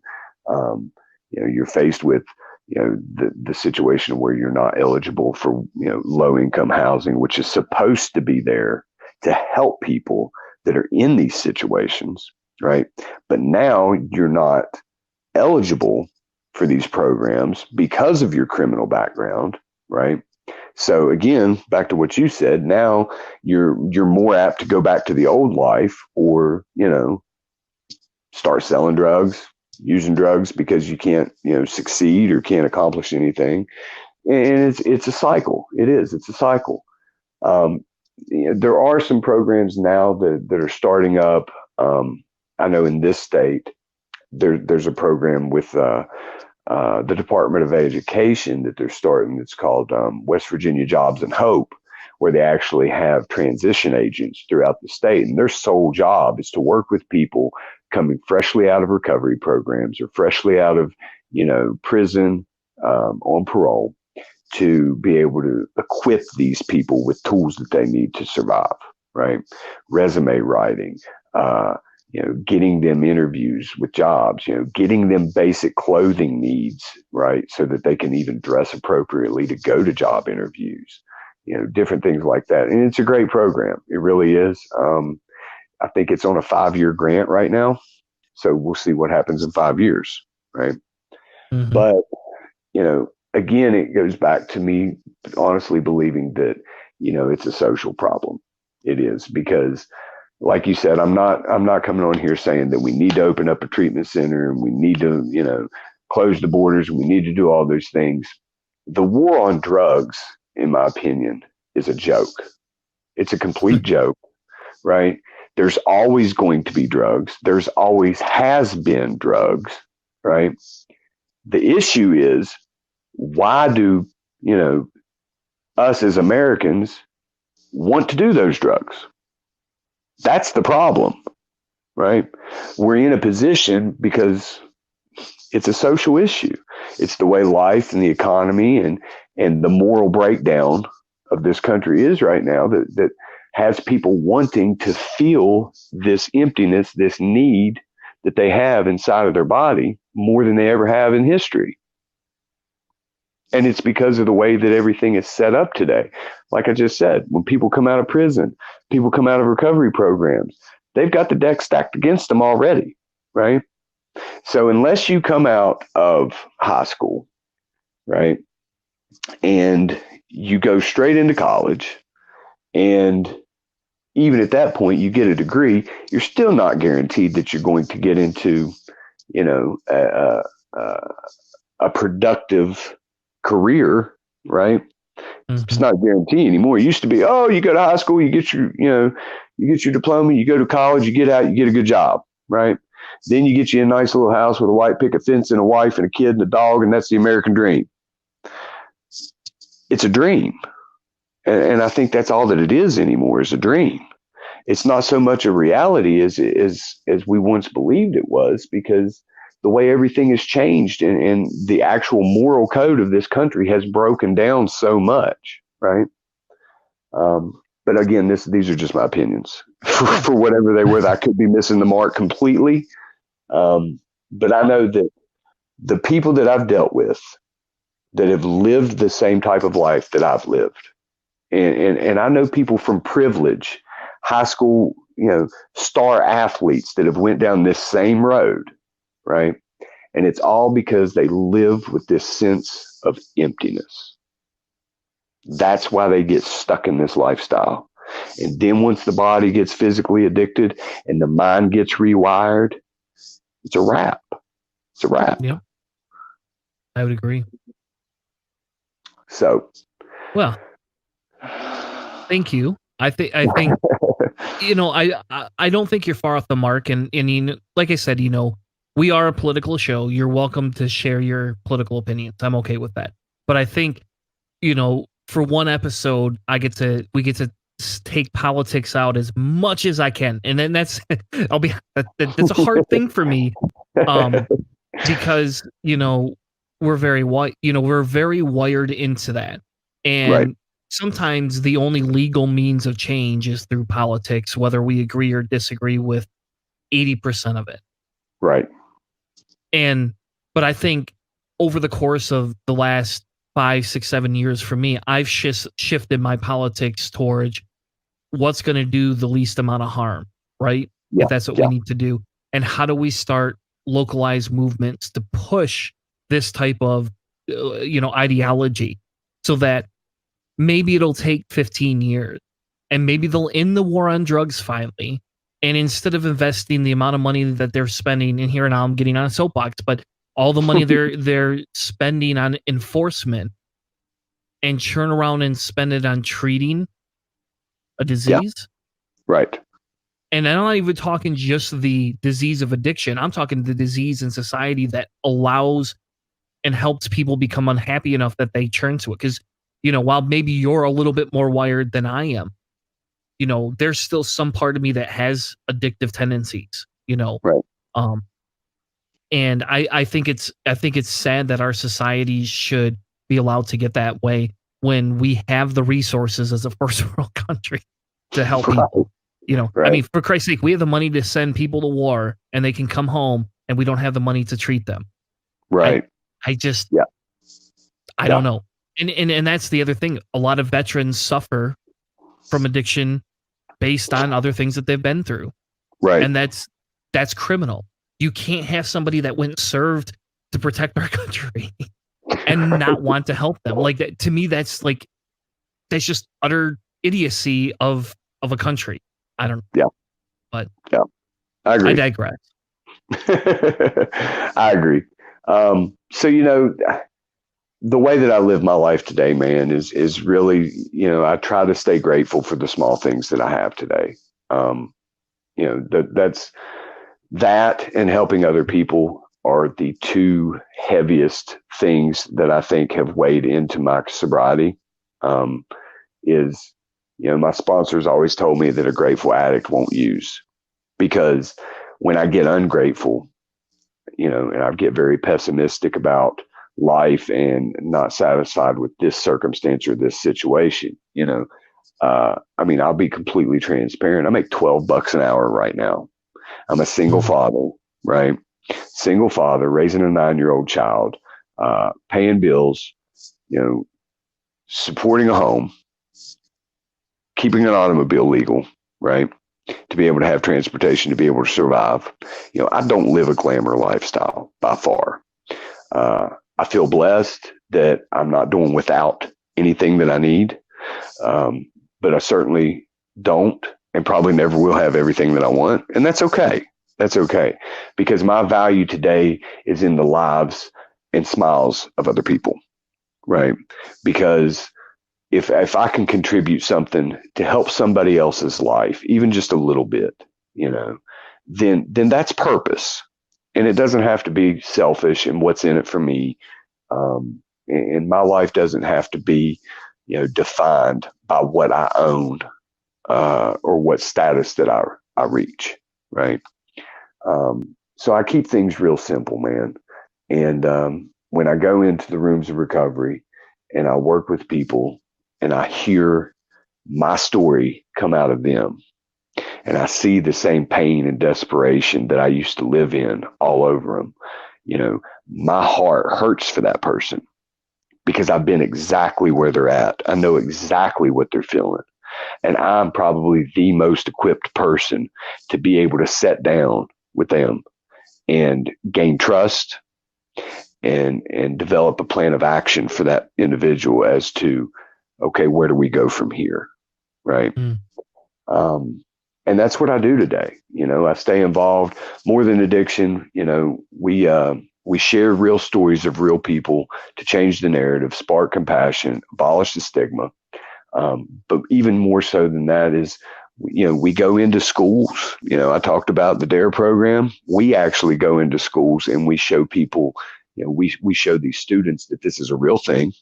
You're faced with, the situation where you're not eligible for, low-income housing, which is supposed to be there to help people that are in these situations. Right. But now you're not eligible for these programs because of your criminal background. Right. So again, back to what you said, now you're more apt to go back to the old life, or, start selling drugs, using drugs because you can't, succeed or can't accomplish anything. And it's a cycle. It's a cycle. There are some programs now that are starting up. I know in this state, there's a program with the Department of Education that they're starting. It's called West Virginia Jobs and Hope, where they actually have transition agents throughout the state. And their sole job is to work with people coming freshly out of recovery programs or freshly out of, prison, on parole, to be able to equip these people with tools that they need to survive, right? Resume writing, getting them interviews with jobs, getting them basic clothing needs, right? So that they can even dress appropriately to go to job interviews, different things like that. And it's a great program. It really is. I think it's on a 5-year grant right now. So we'll see what happens in 5 years, right? Mm-hmm. But, again, it goes back to me honestly believing that, it's a social problem. It is, because like you said, I'm not coming on here saying that we need to open up a treatment center and we need to, close the borders and we need to do all those things. The war on drugs, in my opinion, is a joke. It's a complete joke, right? There's always going to be drugs. There's always has been drugs, right? The issue is, why do, us as Americans want to do those drugs? That's the problem, right? We're in a position because it's a social issue. It's the way life and the economy and the moral breakdown of this country is right now that has people wanting to feel this emptiness, this need that they have inside of their body more than they ever have in history. And it's because of the way that everything is set up today. Like I just said, when people come out of prison, people come out of recovery programs, they've got the deck stacked against them already, right? So unless you come out of high school, right, and you go straight into college, and even at that point you get a degree, you're still not guaranteed that you're going to get into, a productive career, right? Mm-hmm. It's not a guarantee anymore. It used to be, you go to high school, you get your diploma, you go to college, you get out, you get a good job, right? Then you get you a nice little house with a white picket fence and a wife and a kid and a dog, and that's the American dream. It's a dream. And I think that's all that it is anymore, is a dream. It's not so much a reality as we once believed it was, because the way everything has changed and the actual moral code of this country has broken down so much, right? But again, these are just my opinions for whatever they were. I could be missing the mark completely. But I know that the people that I've dealt with that have lived the same type of life that I've lived, and I know people from privilege, high school, star athletes that have went down this same road, right? And it's all because they live with this sense of emptiness. That's why they get stuck in this lifestyle. And then once the body gets physically addicted and the mind gets rewired, it's a wrap. It's a wrap. Yeah, I would agree. So, well, thank you. I think I don't think you're far off the mark. And like I said, we are a political show. You're welcome to share your political opinions. I'm okay with that. But I think, for one episode, we get to take politics out as much as I can. And then that's a hard thing for me. Because, we're very wired into that. And right. Sometimes the only legal means of change is through politics, whether we agree or disagree with 80% of it. Right. But I think over the course of the last 5, 6, 7 years for me, I've shifted my politics towards what's going to do the least amount of harm, right? Yeah, if that's what we need to do. And how do we start localized movements to push this type of, ideology so that maybe it'll take 15 years, and maybe they'll end the war on drugs finally. And instead of investing the amount of money that they're spending, and here now I'm getting on a soapbox, but all the money they're spending on enforcement, and turn around and spend it on treating a disease. Yeah. Right. And I'm not even talking just the disease of addiction. I'm talking the disease in society that allows and helps people become unhappy enough that they turn to it. Because, while maybe you're a little bit more wired than I am, there's still some part of me that has addictive tendencies, Right. And I think it's sad that our society should be allowed to get that way when we have the resources as a first world country to help people. Right. I mean, for Christ's sake, we have the money to send people to war and they can come home, and we don't have the money to treat them. Right. I just, Yeah. I don't know. And that's the other thing. A lot of veterans suffer from addiction based on other things that they've been through. Right. And that's criminal. You can't have somebody that went and served to protect our country and not want to help them. Like that, to me, that's just utter idiocy of a country. I don't know. Yeah. But yeah, I agree. I digress. I agree. So, the way that I live my life today, man, is really, I try to stay grateful for the small things that I have today. That's that and helping other people are the two heaviest things that I think have weighed into my sobriety. My sponsors always told me that a grateful addict won't use, because when I get ungrateful, and I get very pessimistic about life and not satisfied with this circumstance or this situation, I'll be completely transparent. I make $12 an hour right now. I'm a single father, right? Single father, raising a 9-year-old child, paying bills, supporting a home, keeping an automobile legal, right? To be able to have transportation, to be able to survive. I don't live a glamour lifestyle by far. I feel blessed that I'm not doing without anything that I need. But I certainly don't, and probably never will have everything that I want. And that's okay. That's okay. Because my value today is in the lives and smiles of other people, right? Because if I can contribute something to help somebody else's life, even just a little bit, then that's purpose. And it doesn't have to be selfish and what's in it for me. And my life doesn't have to be, defined by what I own, or what status that I reach. Right. So I keep things real simple, man. And, when I go into the rooms of recovery and I work with people and I hear my story come out of them, and I see the same pain and desperation that I used to live in all over them, my heart hurts for that person, because I've been exactly where they're at. I know exactly what they're feeling. And I'm probably the most equipped person to be able to sit down with them and gain trust and develop a plan of action for that individual as to, okay, where do we go from here? Right. And that's what I do today. I stay involved more than addiction. We share real stories of real people to change the narrative, spark compassion, abolish the stigma. But even more so than that is, we go into schools. I talked about the DARE program. We actually go into schools and we show people, we show these students that this is a real thing,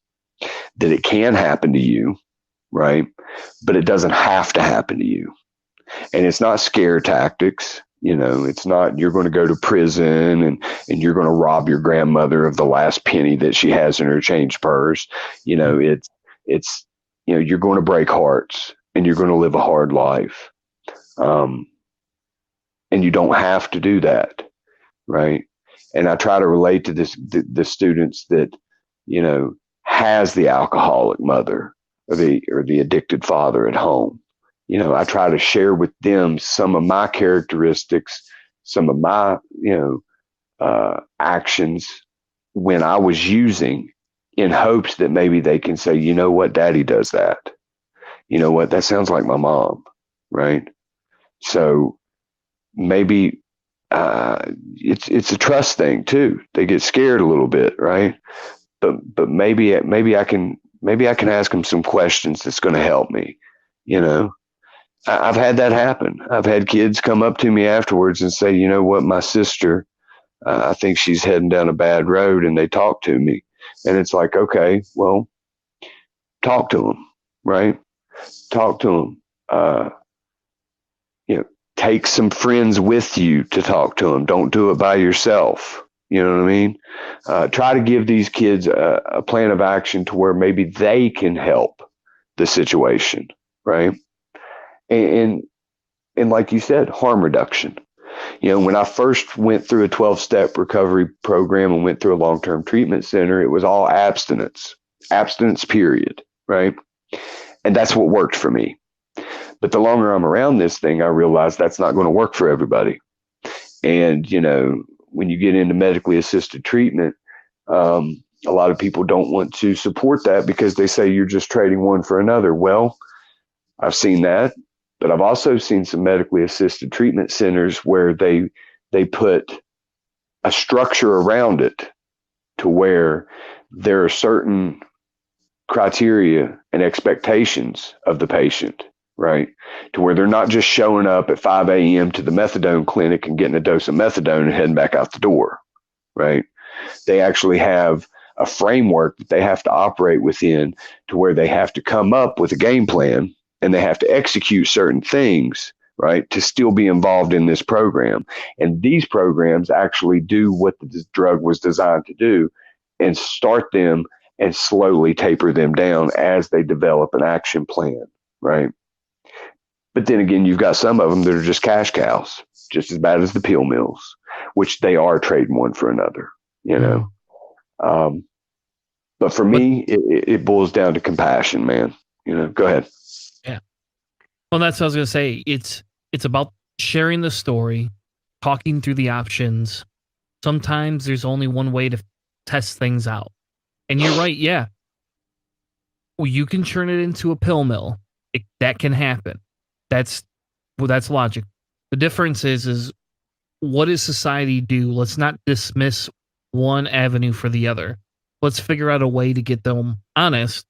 that it can happen to you, right? But it doesn't have to happen to you. And it's not scare tactics. It's not you're going to go to prison and you're going to rob your grandmother of the last penny that she has in her change purse. It's you're going to break hearts and you're going to live a hard life. And you don't have to do that. Right. And I try to relate to the students that, has the alcoholic mother or the addicted father at home. I try to share with them some of my characteristics, some of my, actions when I was using in hopes that maybe they can say, you know what, daddy does that. You know what, that sounds like my mom, right? So maybe it's a trust thing too. They get scared a little bit, right? But maybe I can ask them some questions that's going to help me. You know, I've had that happen. I've had kids come up to me afterwards and say, you know what, my sister, I think she's heading down a bad road, and they talk to me, and it's like, okay, well, talk to them, right? Talk to them. You know, take some friends with you to talk to them. Don't do it by yourself. You know what I mean? Try to give these kids a plan of action to where maybe they can help the situation, right? And like you said, harm reduction. You know, when I first went through a 12-step recovery program and went through a long-term treatment center, it was all abstinence, period, right? And that's what worked for me. But the longer I'm around this thing, I realize that's not going to work for everybody. And, you know, when you get into medically assisted treatment, a lot of people don't want to support that because they say you're just trading one for another. Well, I've seen that, but I've also seen some medically assisted treatment centers where they put a structure around it to where there are certain criteria and expectations of the patient, right? To where they're not just showing up at 5 a.m. to the methadone clinic and getting a dose of methadone and heading back out the door, right? They actually have a framework that they have to operate within, to where they have to come up with a game plan and they have to execute certain things, right, to still be involved in this program. And these programs actually do what the drug was designed to do, and start them and slowly taper them down as they develop an action plan, right? But then again, you've got some of them that are just cash cows, just as bad as the pill mills, which they are trading one for another, you know. But for me, it boils down to compassion, man. You know, go ahead. Yeah. Well, that's what I was going to say. It's about sharing the story, talking through the options. Sometimes there's only one way to test things out. And you're right, yeah. Well, you can turn it into a pill mill. That can happen. That's logic. The difference is what does society do? Let's not dismiss one avenue for the other. Let's figure out a way to get them honest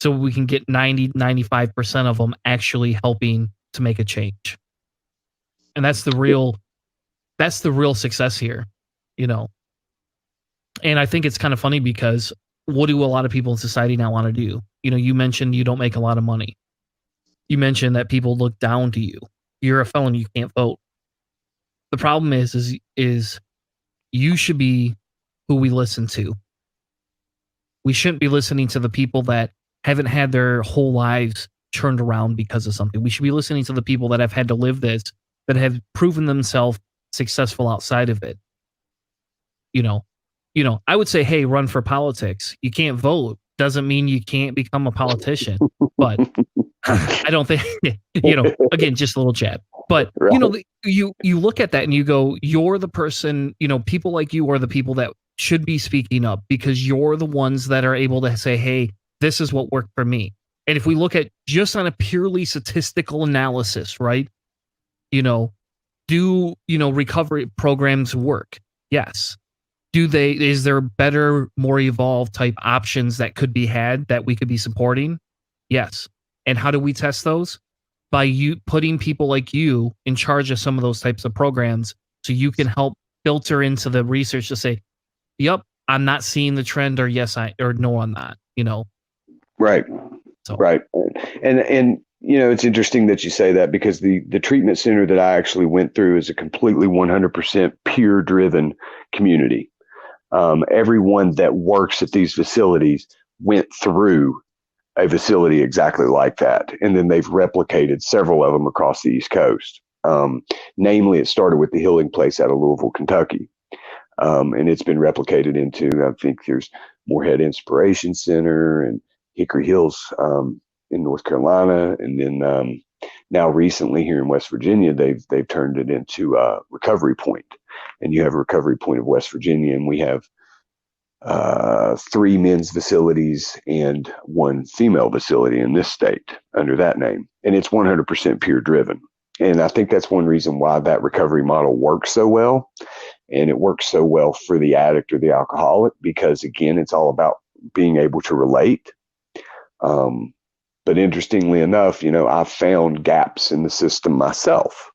so we can get 95% of them actually helping to make a change. And that's the real success here, you know. And I think it's kind of funny because what do a lot of people in society now want to do? You know, you mentioned you don't make a lot of money. You mentioned that people look down to you. You're a felon, you can't vote. The problem is you should be who we listen to. We shouldn't be listening to the people that haven't had their whole lives turned around because of something. We should be listening to the people that have had to live this, that have proven themselves successful outside of it. You know, I would say, hey, run for politics. You can't vote. Doesn't mean you can't become a politician. But I don't think, you know, again, just a little jab. But, right. You know, you look at that and you go, you're the person, you know, people like you are the people that should be speaking up, because you're the ones that are able to say, hey, this is what worked for me. And if we look at just on a purely statistical analysis, right? You know, do, you know, recovery programs work? Yes. Is there better, more evolved type options that could be had that we could be supporting? Yes. And how do we test those? By you putting people like you in charge of some of those types of programs, so you can help filter into the research to say, yep, I'm not seeing the trend, or yes, or no, I'm not, you know? Right. So. Right. And, you know, it's interesting that you say that, because the treatment center that I actually went through is a completely 100% peer driven community. Everyone that works at these facilities went through a facility exactly like that. And then they've replicated several of them across the East Coast. Namely, it started with the Healing Place out of Louisville, Kentucky. And it's been replicated into, I think there's Moorhead Inspiration Center and Hickory Hills in North Carolina. And then now recently here in West Virginia, they've turned it into Recovery Point. And you have a Recovery Point of West Virginia, and we have 3 men's facilities and 1 female facility in this state under that name. And it's 100% peer driven. And I think that's one reason why that recovery model works so well. And it works so well for the addict or the alcoholic, because again, it's all about being able to relate. But interestingly enough, I've found gaps in the system myself.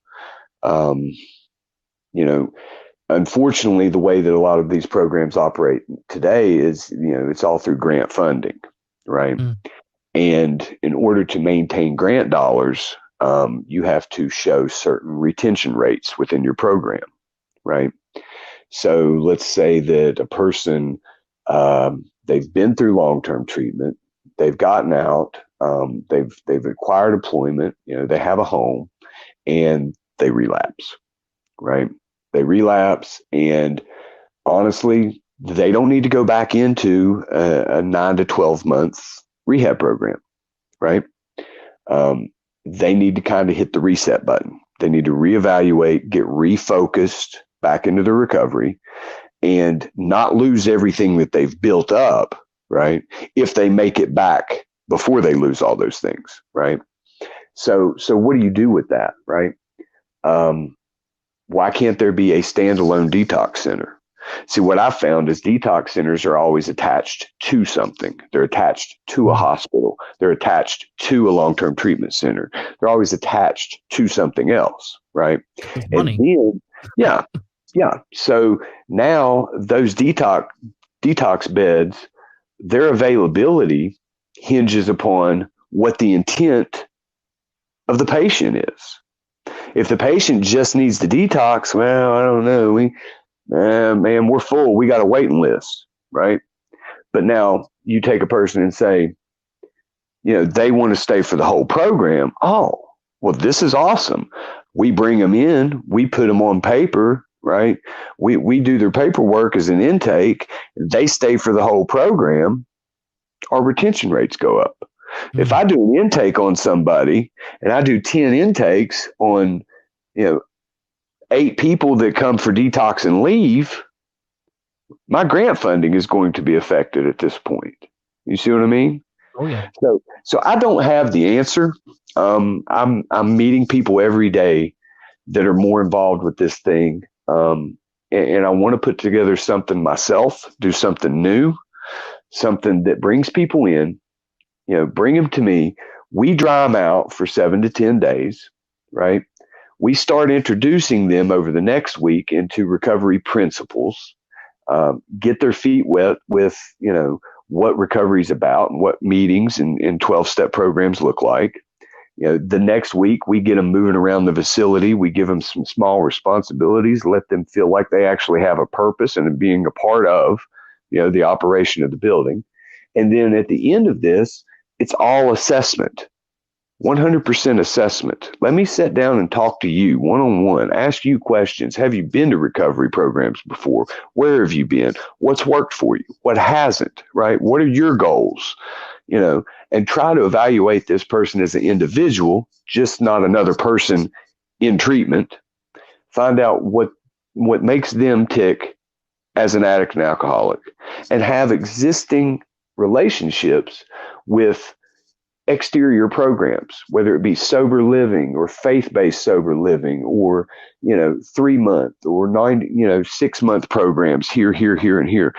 Unfortunately, the way that a lot of these programs operate today is, it's all through grant funding, right? Mm. And in order to maintain grant dollars, you have to show certain retention rates within your program, right? So let's say that a person, they've been through long-term treatment, they've gotten out, they've acquired employment, they have a home, and they relapse, right? They relapse, and honestly, they don't need to go back into a 9 to 12 months rehab program, right? They need to kind of hit the reset button. They need to reevaluate, get refocused back into the recovery, and not lose everything that they've built up, right? If they make it back before they lose all those things, right? So what do you do with that, right? Why can't there be a standalone detox center? See, what I found is detox centers are always attached to something. They're attached to a hospital. They're attached to a long-term treatment center. They're always attached to something else, right? And then, yeah. So now those detox beds, their availability hinges upon what the intent of the patient is. If the patient just needs the detox, well, I don't know. We're full. We got a waiting list, right? But now you take a person and say, they want to stay for the whole program. Oh, well, this is awesome. We bring them in. We put them on paper, right? We do their paperwork as an intake. They stay for the whole program. Our retention rates go up. Mm-hmm. If I do an intake on somebody and I do 10 intakes on, 8 people that come for detox and leave, my grant funding is going to be affected at this point. You see what I mean? Oh yeah. So I don't have the answer. I'm meeting people every day that are more involved with this thing. And I want to put together something myself, do something new, something that brings people in, bring them to me. We dry them out for 7 to 10 days, right? We start introducing them over the next week into recovery principles, get their feet wet with, what recovery is about and what meetings and 12-step programs look like. The next week we get them moving around the facility. We give them some small responsibilities, let them feel like they actually have a purpose and being a part of, the operation of the building. And then at the end of this, it's all assessment. 100% assessment. Let me sit down and talk to you one-on-one, ask you questions. Have you been to recovery programs before? Where have you been? What's worked for you? What hasn't, right? What are your goals? And try to evaluate this person as an individual, just not another person in treatment. Find out what makes them tick as an addict and alcoholic, and have existing relationships with exterior programs, whether it be sober living or faith-based sober living, or 3-month or 6-month programs here, and here,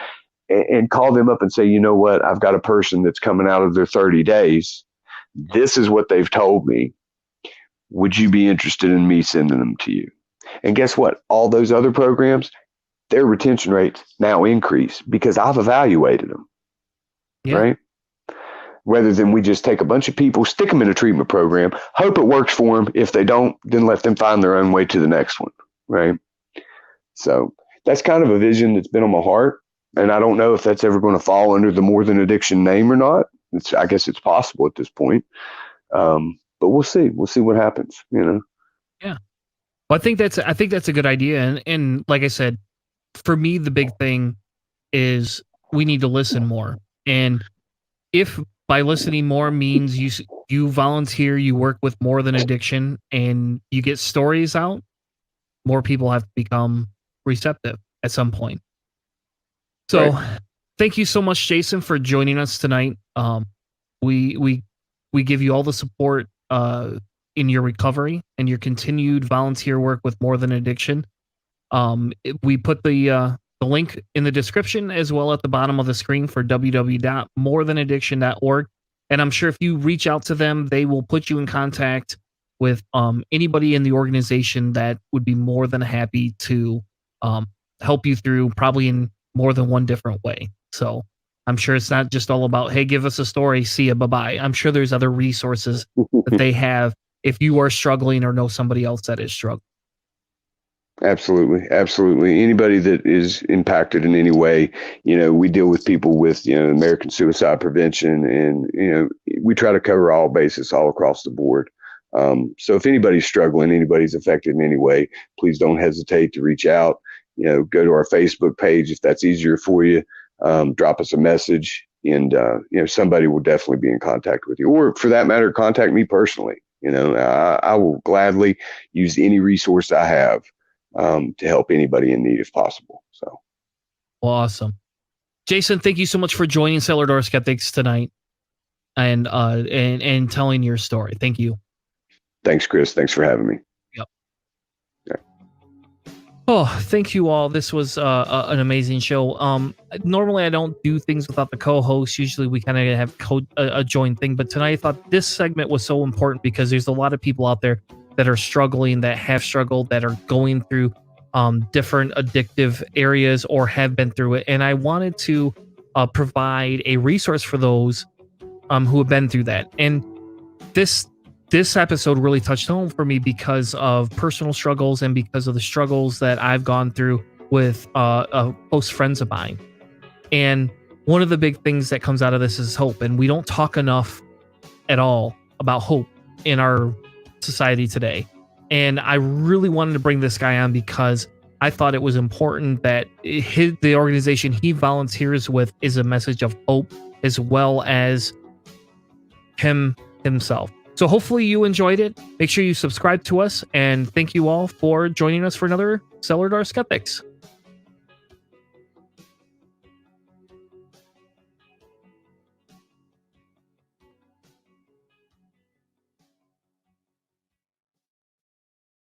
and call them up and say, you know what, I've got a person that's coming out of their 30 days. This is what they've told me. Would you be interested in me sending them to you? And guess what? All those other programs, their retention rates now increase because I've evaluated them, right? Rather than we just take a bunch of people, stick them in a treatment program, hope it works for them. If they don't, then let them find their own way to the next one, right? So that's kind of a vision that's been on my heart. And I don't know if that's ever going to fall under the More Than Addiction name or not. I guess it's possible at this point. But we'll see. We'll see what happens, Yeah. Well, I think that's a good idea. And like I said, for me, the big thing is we need to listen more. And if by listening more means you volunteer, you work with More Than Addiction, and you get stories out, more people have to become receptive at some point. So thank you so much, Jason, for joining us tonight. We give you all the support in your recovery and your continued volunteer work with More Than Addiction. We put the link in the description as well at the bottom of the screen for www.morethanaddiction.org. And I'm sure if you reach out to them, they will put you in contact with anybody in the organization that would be more than happy to help you through, probably in more than one different way. So I'm sure it's not just all about, hey, give us a story, see ya, bye-bye. I'm sure there's other resources that they have if you are struggling or know somebody else that is struggling. Absolutely. Absolutely. Anybody that is impacted in any way, we deal with people with, American Suicide Prevention, and, we try to cover all bases all across the board. So if anybody's struggling, anybody's affected in any way, please don't hesitate to reach out. Go to our Facebook page if that's easier for you. Drop us a message, and somebody will definitely be in contact with you. Or for that matter, contact me personally. I will gladly use any resource I have to help anybody in need if possible. So awesome. Jason, thank you so much for joining Cellar Door Skeptics tonight and telling your story. Thank you. Thanks, Chris. Thanks for having me. Yep. Okay. Oh, thank you all. This was an amazing show. Normally I don't do things without the co-host. Usually we kind of have a joint thing, but tonight I thought this segment was so important because there's a lot of people out there that are struggling, that have struggled, that are going through different addictive areas or have been through it. And I wanted to provide a resource for those who have been through that. And this episode really touched home for me because of personal struggles and because of the struggles that I've gone through with close friends of mine. And one of the big things that comes out of this is hope. And we don't talk enough at all about hope in our society today. And I really wanted to bring this guy on because I thought it was important that the organization he volunteers with is a message of hope as well as himself. So hopefully you enjoyed it. Make sure you subscribe to us, and thank you all for joining us for another Cellar Door Skeptics.